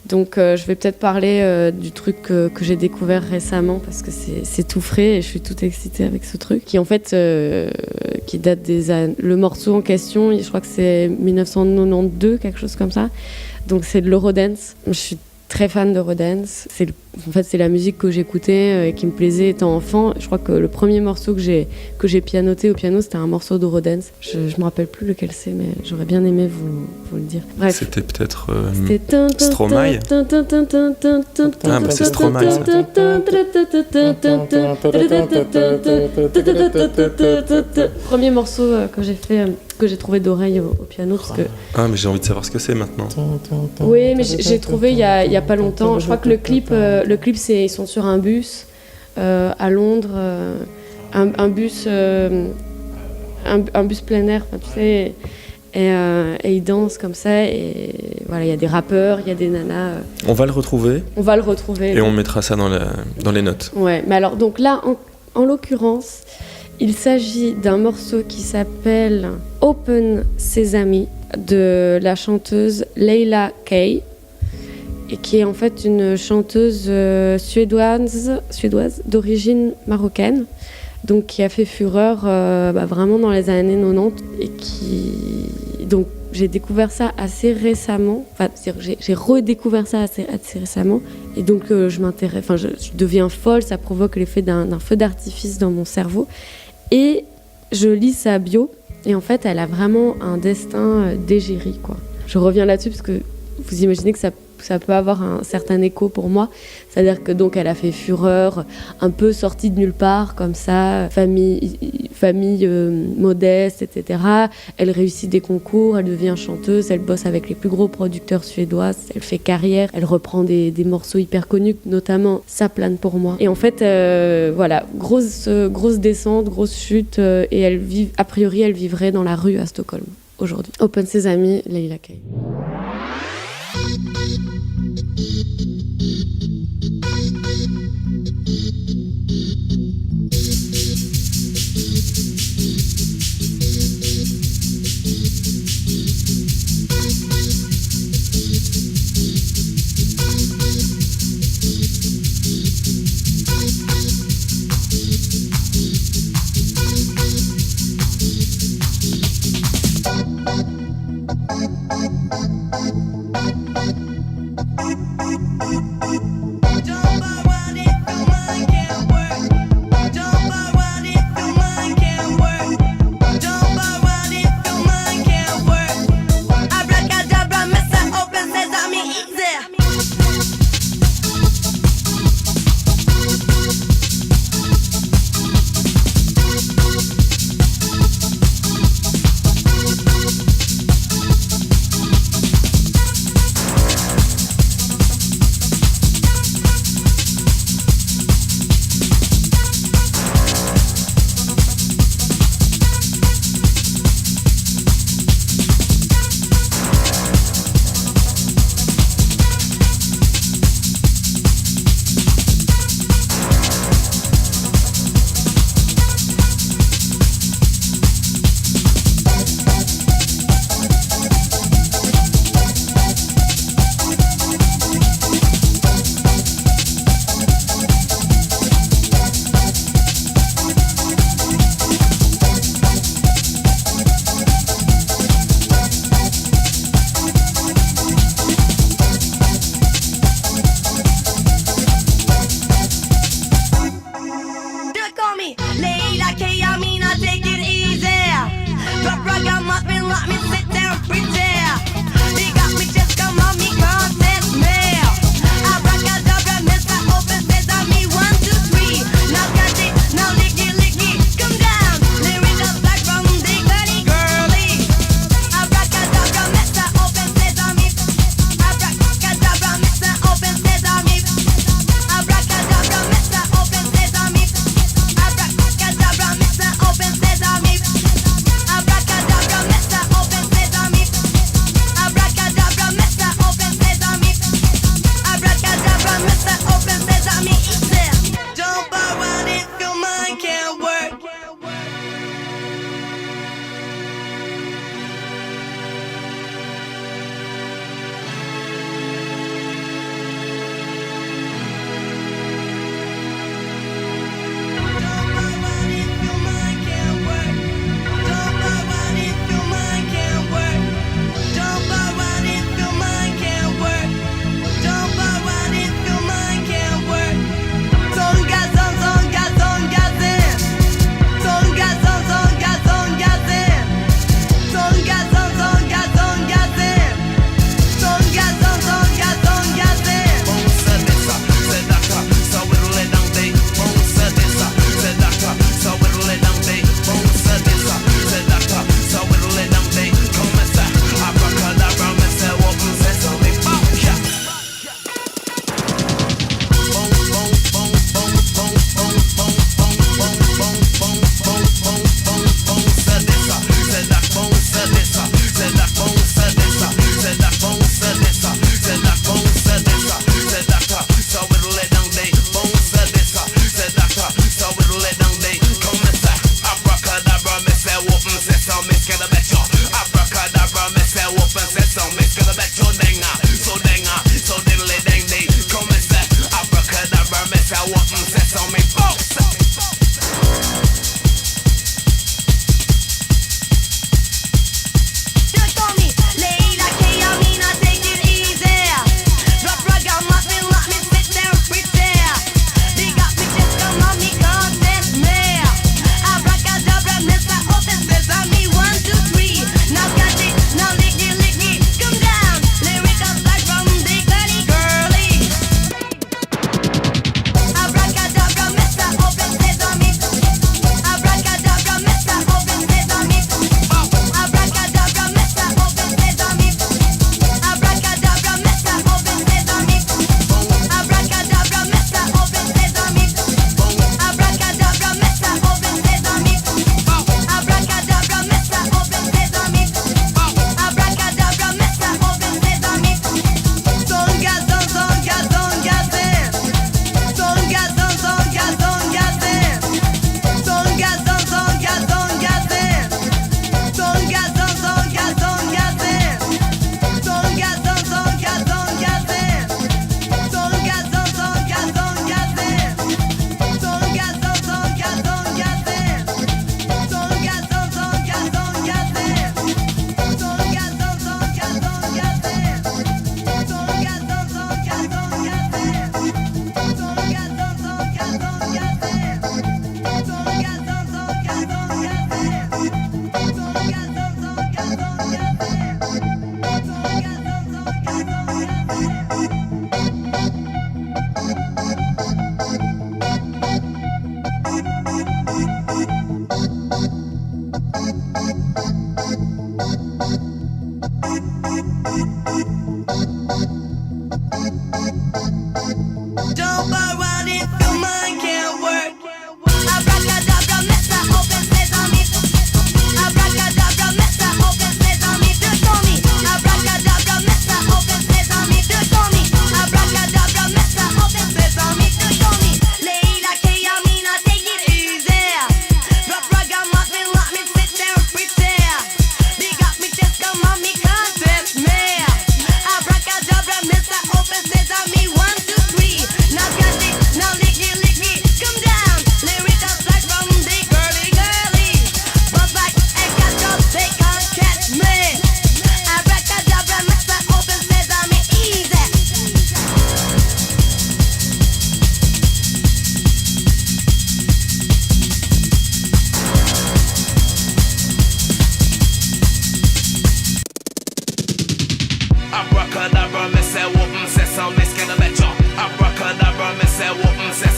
Donc je vais peut-être parler du truc que j'ai découvert récemment parce que c'est tout frais et je suis toute excitée avec ce truc qui en fait qui date des années. Le morceau en question, je crois que c'est 1992, quelque chose comme ça. Donc c'est de l'Eurodance. Je suis très fan d'Eurodance. En fait, c'est la musique que j'écoutais et qui me plaisait étant enfant. Je crois que le premier morceau que j'ai pianoté au piano, c'était un morceau d'Eurodance. Je me rappelle plus lequel c'est, mais j'aurais bien aimé vous le dire. Bref. C'était peut-être C'était Stromae. Ah, bah c'est Stromae, ça. Premier morceau que j'ai fait, que j'ai trouvé d'oreille au piano. Parce que... Ah, mais j'ai envie de savoir ce que c'est maintenant. Oui, mais j'ai trouvé il y a pas longtemps. Je crois que le clip c'est ils sont sur un bus à Londres, un bus plein air, tu sais, et ils dansent comme ça. Et voilà, il y a des rappeurs, il y a des nanas. On va le retrouver. On va le retrouver. Et on mettra ça dans les notes. Ouais, mais alors donc là, en l'occurrence, il s'agit d'un morceau qui s'appelle Open Sesame de la chanteuse Leila Kay, et qui est en fait une chanteuse suédoise d'origine marocaine, donc qui a fait fureur vraiment dans les années 90 et donc j'ai découvert ça assez récemment, j'ai redécouvert ça assez récemment et donc je deviens folle, ça provoque l'effet d'un feu d'artifice dans mon cerveau et je lis sa bio et en fait elle a vraiment un destin d'égérie, quoi. Je reviens là-dessus parce que vous imaginez que ça peut avoir un certain écho pour moi. C'est-à-dire que donc elle a fait fureur, un peu sortie de nulle part, comme ça, famille modeste, etc. Elle réussit des concours, elle devient chanteuse, elle bosse avec les plus gros producteurs suédois, elle fait carrière, elle reprend des morceaux hyper connus, notamment Ça plane pour moi. Et en fait, voilà, grosse descente, grosse chute, et a priori, elle vivrait dans la rue à Stockholm aujourd'hui. Open Sesame, Leila Kay.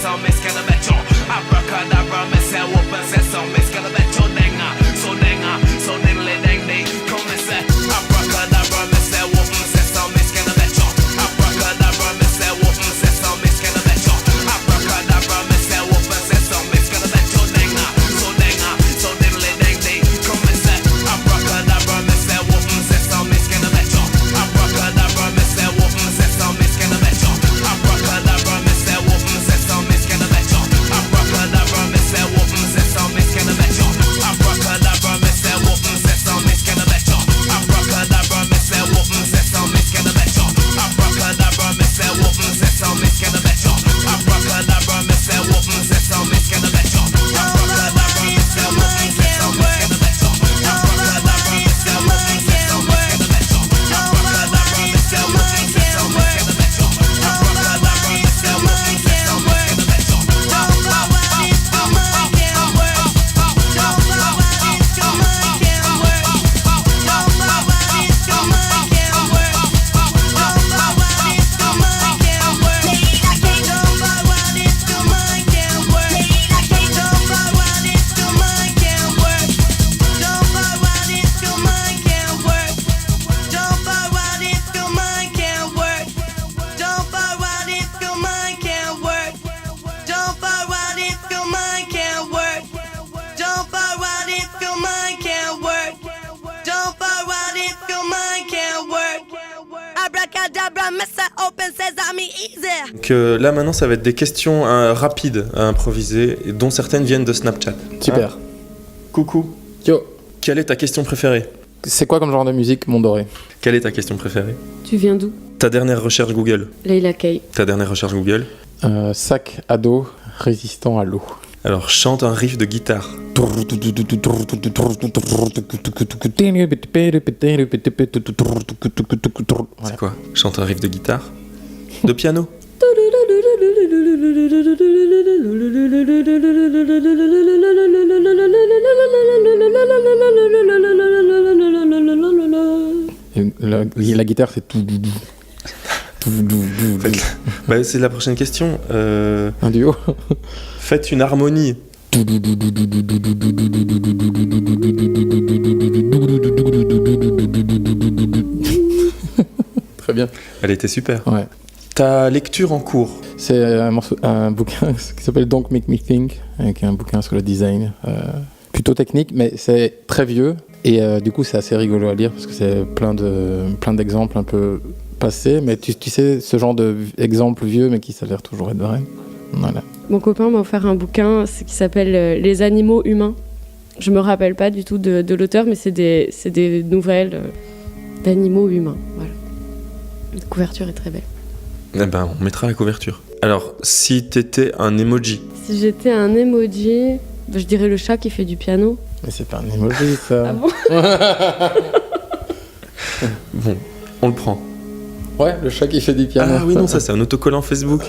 sesame, skelebecho. Abracadabra, me say open sesame, skelebecho, denga. So denga, so diddly dang ding. Come and say, abracadabra, me say open sesame, skelebecho. Abracadabra, me say open sesame, skelebecho. Abracadabra, me say open sesame, skelebecho, denga. So denga, so diddly dang ding. Come and say, abracadabra, me say open sesame, skelebecho. Abracadabra, me say open sesame, skelebecho. Abracadabra, me say open sesame, skelebecho. Abracadabra, me say open sesame, skelebecho. Abracadabra, me say open sesame, skelebecho. Abracadabra, me say open sesame, skelebecho. Abracadabra, me say open sesame, skelebecho. Abracadabra, me say open sesame, skelebecho. Abracadabra, me say open sesame, skelebecho. Abracadabra, me say open sesame, skelebecho. Abracadabra, me say open sesame, skelebecho. Abracadabra, me say open sesame, skelebecho. Abracadabra, Mr. Open Sesame, easy. Donc là maintenant ça va être des questions rapides à improviser, et dont certaines viennent de Snapchat. Super. Hein Coucou, Yo, quelle est ta question préférée? c'est quoi comme genre de musique, Mon Doré? Quelle est ta question préférée? Tu viens d'où? Ta dernière recherche Google? Leila Kay. Ta dernière recherche Google? Sac à dos résistant à l'eau. Alors chante un riff de guitare. C'est quoi? Chante un riff de guitare? De piano? La guitare, c'est tout. Bah, c'est la prochaine question. Un duo. Faites une harmonie. Très bien. Elle était super. Ouais. Ta lecture en cours? C'est un bouquin qui s'appelle Don't Make Me Think, qui est un bouquin sur le design. Plutôt technique, mais c'est très vieux. Et du coup, c'est assez rigolo à lire parce que c'est plein d'exemples un peu passés. Mais tu sais, ce genre d'exemples vieux, mais qui s'avèrent toujours être vrais. Voilà. Mon copain m'a offert un bouquin qui s'appelle Les animaux humains. Je me rappelle pas du tout de l'auteur, mais c'est des nouvelles d'animaux humains. Voilà. La couverture est très belle. Eh ben, on mettra la couverture. Alors, si t'étais un emoji? Si j'étais un emoji, je dirais le chat qui fait du piano. Mais c'est pas un emoji, ça. Ah bon? Bon, on le prend. Ouais, le chat qui fait du piano. Ah oui, non, ça c'est un autocollant Facebook.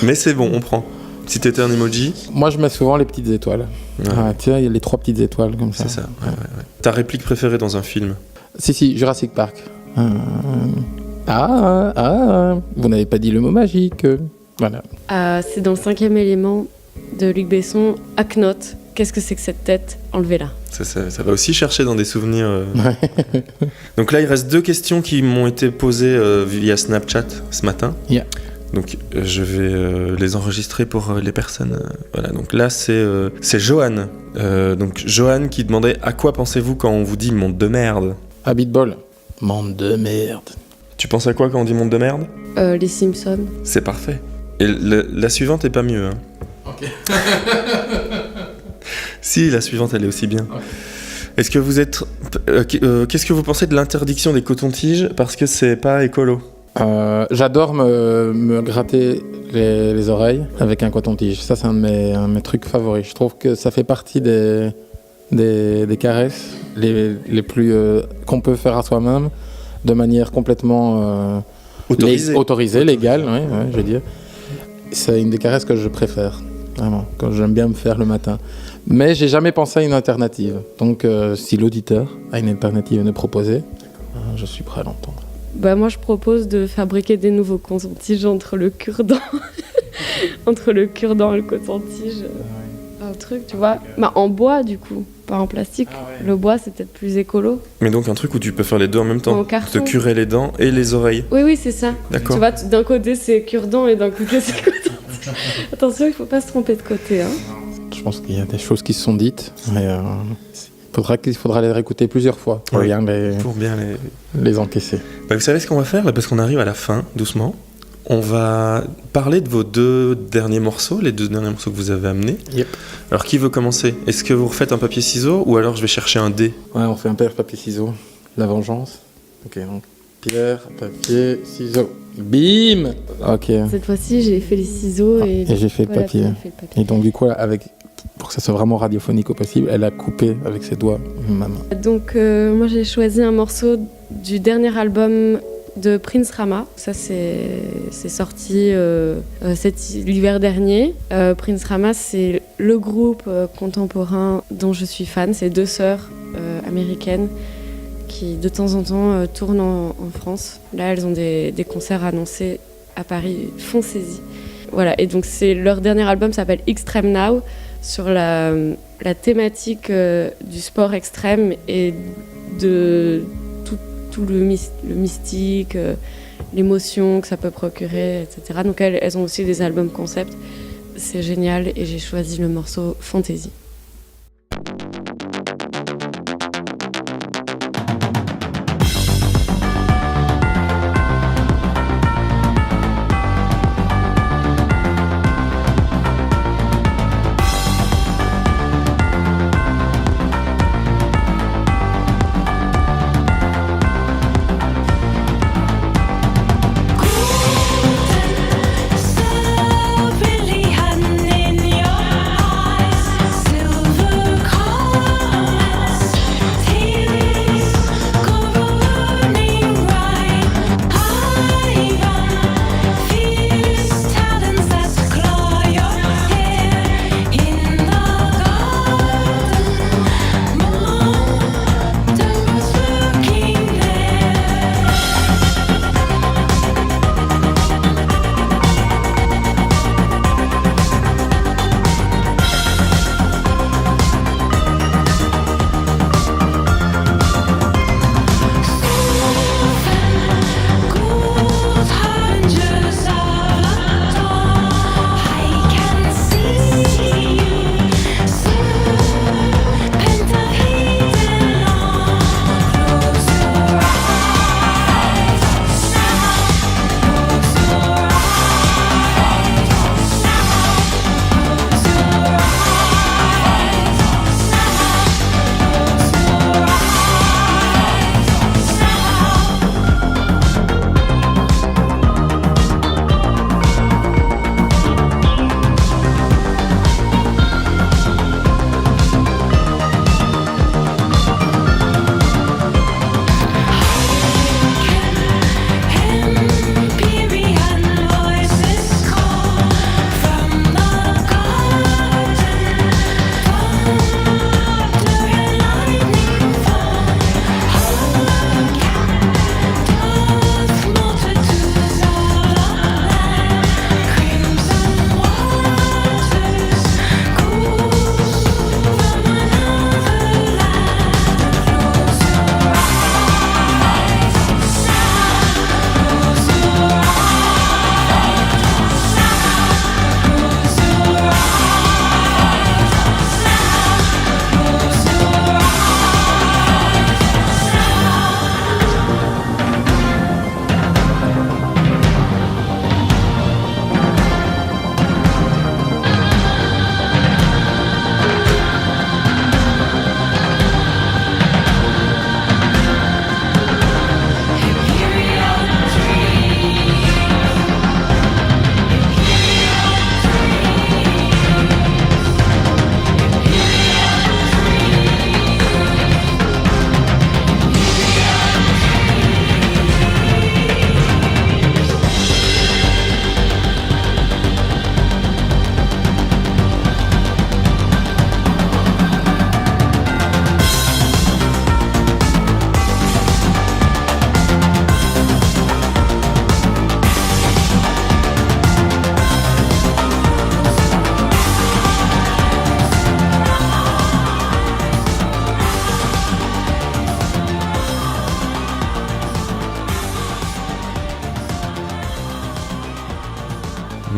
Mais c'est bon, on prend. Si t'étais un emoji? Moi, je mets souvent les petites étoiles. Ouais. Ah, tu vois, il y a les 3 petites étoiles comme ça. C'est ça, ouais. Ta réplique préférée dans un film? Si, Jurassic Park. Vous n'avez pas dit le mot magique. Voilà. C'est dans le 5e élément de Luc Besson, Akhenaton. Qu'est-ce que c'est que cette tête? Enlevez-la. Ça va aussi chercher dans des souvenirs. Donc là, il reste 2 questions qui m'ont été posées via Snapchat ce matin. Yeah. Donc je vais les enregistrer pour les personnes. Voilà. Donc là, c'est Johan. Donc Johan qui demandait: à quoi pensez-vous quand on vous dit monde de merde? Habit ball. Monde de merde. Tu penses à quoi quand on dit monde de merde? Les Simpsons. C'est parfait. Et la suivante est pas mieux. Hein. Ok. Si, la suivante, elle est aussi bien. Okay. Est-ce que vous êtes... qu'est-ce que vous pensez de l'interdiction des cotons-tiges parce que c'est pas écolo? J'adore me gratter les oreilles avec un coton-tige. Ça, c'est un de mes trucs favoris. Je trouve que ça fait partie des caresses les plus qu'on peut faire à soi-même de manière complètement autorisée, légale, ouais, je veux dire. C'est une des caresses que je préfère, vraiment, quand j'aime bien me faire le matin. Mais j'ai jamais pensé à une alternative. Donc, si l'auditeur a une alternative à nous proposer, je suis prêt à l'entendre. Bah moi je propose de fabriquer des nouveaux coton-tiges entre le cure-dent entre le cure-dent et le coton-tige. Un truc, tu vois. Bah en bois du coup, pas en plastique. Le bois c'est peut-être plus écolo. Mais donc un truc où tu peux faire les deux en même temps. En carton. Te curer les dents et les oreilles. Oui, c'est ça. D'accord. Tu vois, d'un côté c'est cure-dent et d'un côté c'est coton-tige. Attention, il faut pas se tromper de côté. Hein. Je pense qu'il y a des choses qui se sont dites, mais il faudra les réécouter plusieurs fois pour bien les encaisser. Bah, vous savez ce qu'on va faire là, parce qu'on arrive à la fin, doucement. On va parler de vos deux derniers morceaux, les deux derniers morceaux que vous avez amenés. Yep. Alors qui veut commencer ? Est-ce que vous refaites un papier-ciseaux ou alors je vais chercher un dé ? Ouais, on fait un pierre, papier, ciseaux. La vengeance. Ok, donc pierre, papier, ciseaux. Bim. Ok. Cette fois-ci j'ai fait les ciseaux et j'ai fait le voilà, papier. j'ai fait le papier. Et donc du coup, pour que ça soit vraiment radiophonique au possible, elle a coupé avec ses doigts ma main. Donc moi j'ai choisi un morceau du dernier album de Prince Rama. Ça c'est sorti l'hiver dernier. Prince Rama c'est le groupe contemporain dont je suis fan. C'est deux sœurs américaines qui de temps en temps tournent en France. Là elles ont des concerts annoncés à Paris. Foncez-y. Voilà, et donc leur dernier album s'appelle Extreme Now, sur la thématique du sport extrême et de tout le mystique, l'émotion que ça peut procurer, etc. Donc elles ont aussi des albums concept. C'est génial et j'ai choisi le morceau Fantasy. So really hiding in your eyes.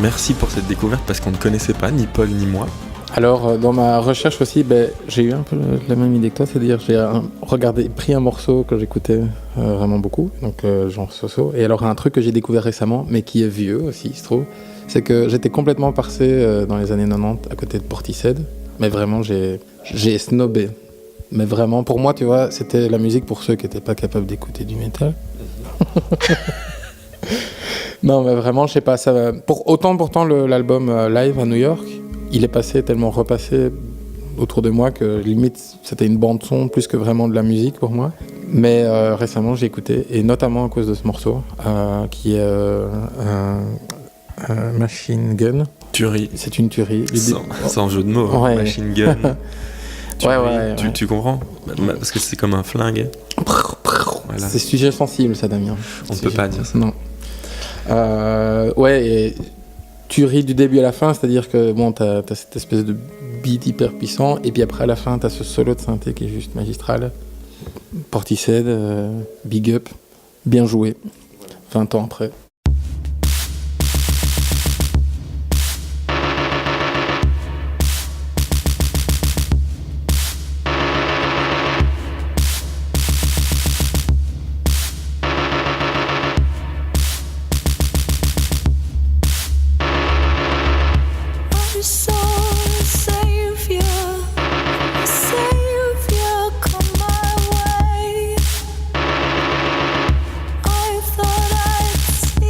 Merci pour cette découverte parce qu'on ne connaissait pas, ni Paul ni moi. Alors, dans ma recherche aussi, j'ai eu un peu la même idée que toi, c'est-à-dire j'ai pris un morceau que j'écoutais vraiment beaucoup, donc Jean Soso. Et alors, un truc que j'ai découvert récemment, mais qui est vieux aussi, il se trouve, c'est que j'étais complètement passé dans les années 90 à côté de Portishead, mais vraiment, j'ai snobé. Mais vraiment, pour moi, tu vois, c'était la musique pour ceux qui n'étaient pas capables d'écouter du métal. Non, mais vraiment, je sais pas, ça. Pourtant, l'album live à New York, il est passé tellement repassé autour de moi que limite, c'était une bande son plus que vraiment de la musique pour moi. Mais récemment, j'ai écouté, et notamment à cause de ce morceau, qui est Machine Gun. Tuerie. C'est une tuerie. Sans jeu de mots, hein. Ouais. Machine Gun. Ouais. Tu comprends ? Parce que c'est comme un flingue. Voilà. C'est sujet sensible, ça, Damien. On ne peut pas dire ça. Non. Et tuerie du début à la fin, c'est-à-dire que bon, t'as cette espèce de beat hyper puissant, et puis après à la fin, t'as ce solo de synthé qui est juste magistral. Portishead, big up, bien joué, 20 ans après. Savior, come my way. I thought I'd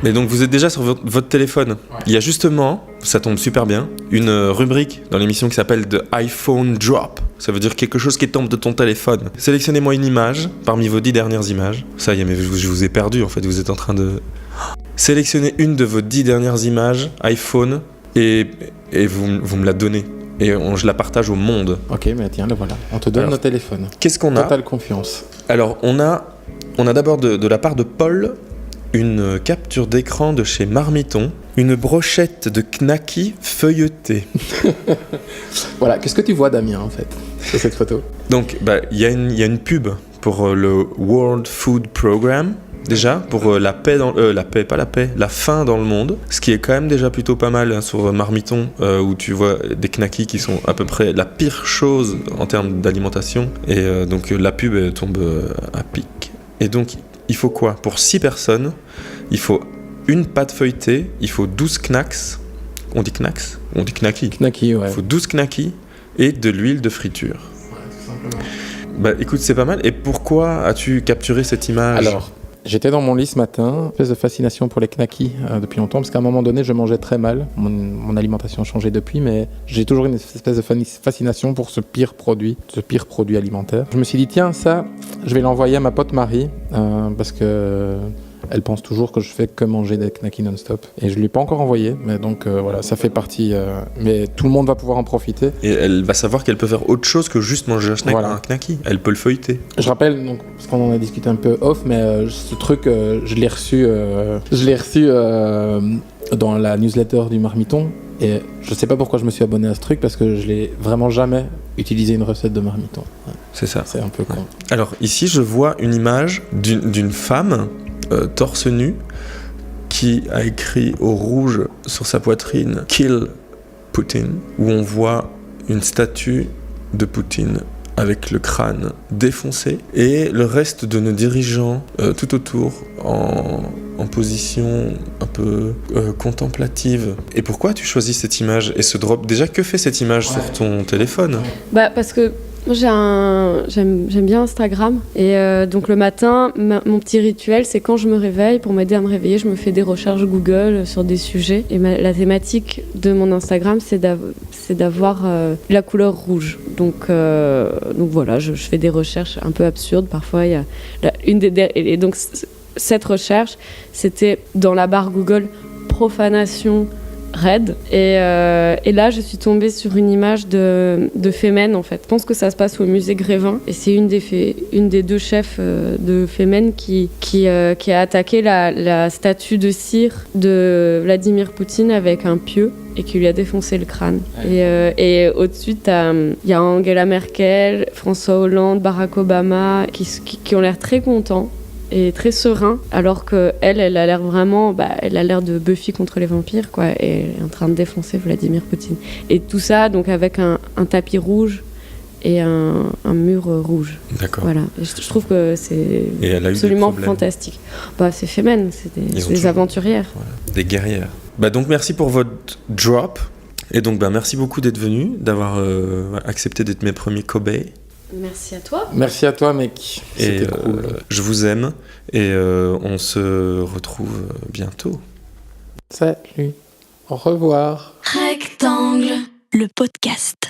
Mais donc vous êtes déjà sur votre téléphone. Ouais. Il y a justement, ça tombe super bien, une rubrique dans l'émission qui s'appelle The iPhone Drop. Ça veut dire quelque chose qui tombe de ton téléphone. Sélectionnez-moi une image parmi vos 10 dernières images. Ça y est, mais je vous ai perdu en fait, vous êtes en train de... Sélectionnez une de vos 10 dernières images iPhone et vous me la donnez. Et je la partage au monde. Ok, mais tiens, le voilà. On te donne nos téléphones. Qu'est-ce qu'on a ? Totale confiance. Alors, on a d'abord de la part de Paul une capture d'écran de chez Marmiton, une brochette de knacky feuilletée. Voilà, qu'est-ce que tu vois, Damien, en fait, sur cette photo ? Donc, il y a une pub pour le World Food Programme. Déjà, pour la faim dans le monde, ce qui est quand même déjà plutôt pas mal hein, sur Marmiton, où tu vois des knackis qui sont à peu près la pire chose en termes d'alimentation, et donc la pub elle tombe à pic. Et donc, il faut quoi ? Pour 6 personnes, il faut une pâte feuilletée, il faut 12 knacks, on dit knacks ? On dit knackis. Knackis, ouais. Il faut 12 knackis et de l'huile de friture. Ouais, tout simplement. Écoute, c'est pas mal. Et pourquoi as-tu capturé cette image ? Alors, j'étais dans mon lit ce matin, une espèce de fascination pour les knackis depuis longtemps, parce qu'à un moment donné, je mangeais très mal. Mon alimentation a changé depuis, mais j'ai toujours une espèce de fascination pour ce pire produit alimentaire. Je me suis dit, tiens, ça, je vais l'envoyer à ma pote Marie, parce que elle pense toujours que je fais que manger des knackis non-stop. Et je ne lui ai pas encore envoyé, mais donc voilà, ça fait partie... mais tout le monde va pouvoir en profiter. Et elle va savoir qu'elle peut faire autre chose que juste manger un knacki. Elle peut le feuilleter. Je rappelle, donc, parce qu'on en a discuté un peu off, mais ce truc, je l'ai reçu dans la newsletter du Marmiton. Et je ne sais pas pourquoi je me suis abonné à ce truc, parce que je n'ai vraiment jamais utilisé une recette de Marmiton. Ouais. C'est ça. C'est un peu con. Alors ici, je vois une image d'une femme torse nu qui a écrit au rouge sur sa poitrine « Kill Poutine », où on voit une statue de Poutine avec le crâne défoncé et le reste de nos dirigeants tout autour en position un peu contemplative. Et pourquoi tu choisis cette image et ce drop ? Déjà, que fait cette image sur ton téléphone ? Parce que moi j'aime bien Instagram et donc le matin mon petit rituel c'est quand je me réveille, pour m'aider à me réveiller, je me fais des recherches Google sur des sujets et la thématique de mon Instagram c'est d'avoir la couleur rouge, donc voilà, je fais des recherches un peu absurdes parfois. Il y a et donc cette recherche c'était dans la barre Google profanation raide et là je suis tombée sur une image de Femen en fait. Je pense que ça se passe au musée Grévin et c'est une des 2 chefs de Femen qui a attaqué la statue de cire de Vladimir Poutine avec un pieu et qui lui a défoncé le crâne. Et au-dessus il y a Angela Merkel, François Hollande, Barack Obama qui ont l'air très contents et très serein, alors qu'elle a l'air vraiment, elle a l'air de Buffy contre les vampires, quoi, et est en train de défoncer Vladimir Poutine. Et tout ça, donc avec un tapis rouge et un mur rouge. D'accord. Voilà. Et je trouve que c'est absolument fantastique. C'est Femen, c'est des aventurières. Voilà, des guerrières. Donc merci pour votre drop. Et donc merci beaucoup d'être venu, d'avoir accepté d'être mes premiers cobayes. Merci à toi. Merci à toi, mec. C'était cool. Je vous aime et on se retrouve bientôt. Salut. Au revoir. Rectangle, le podcast.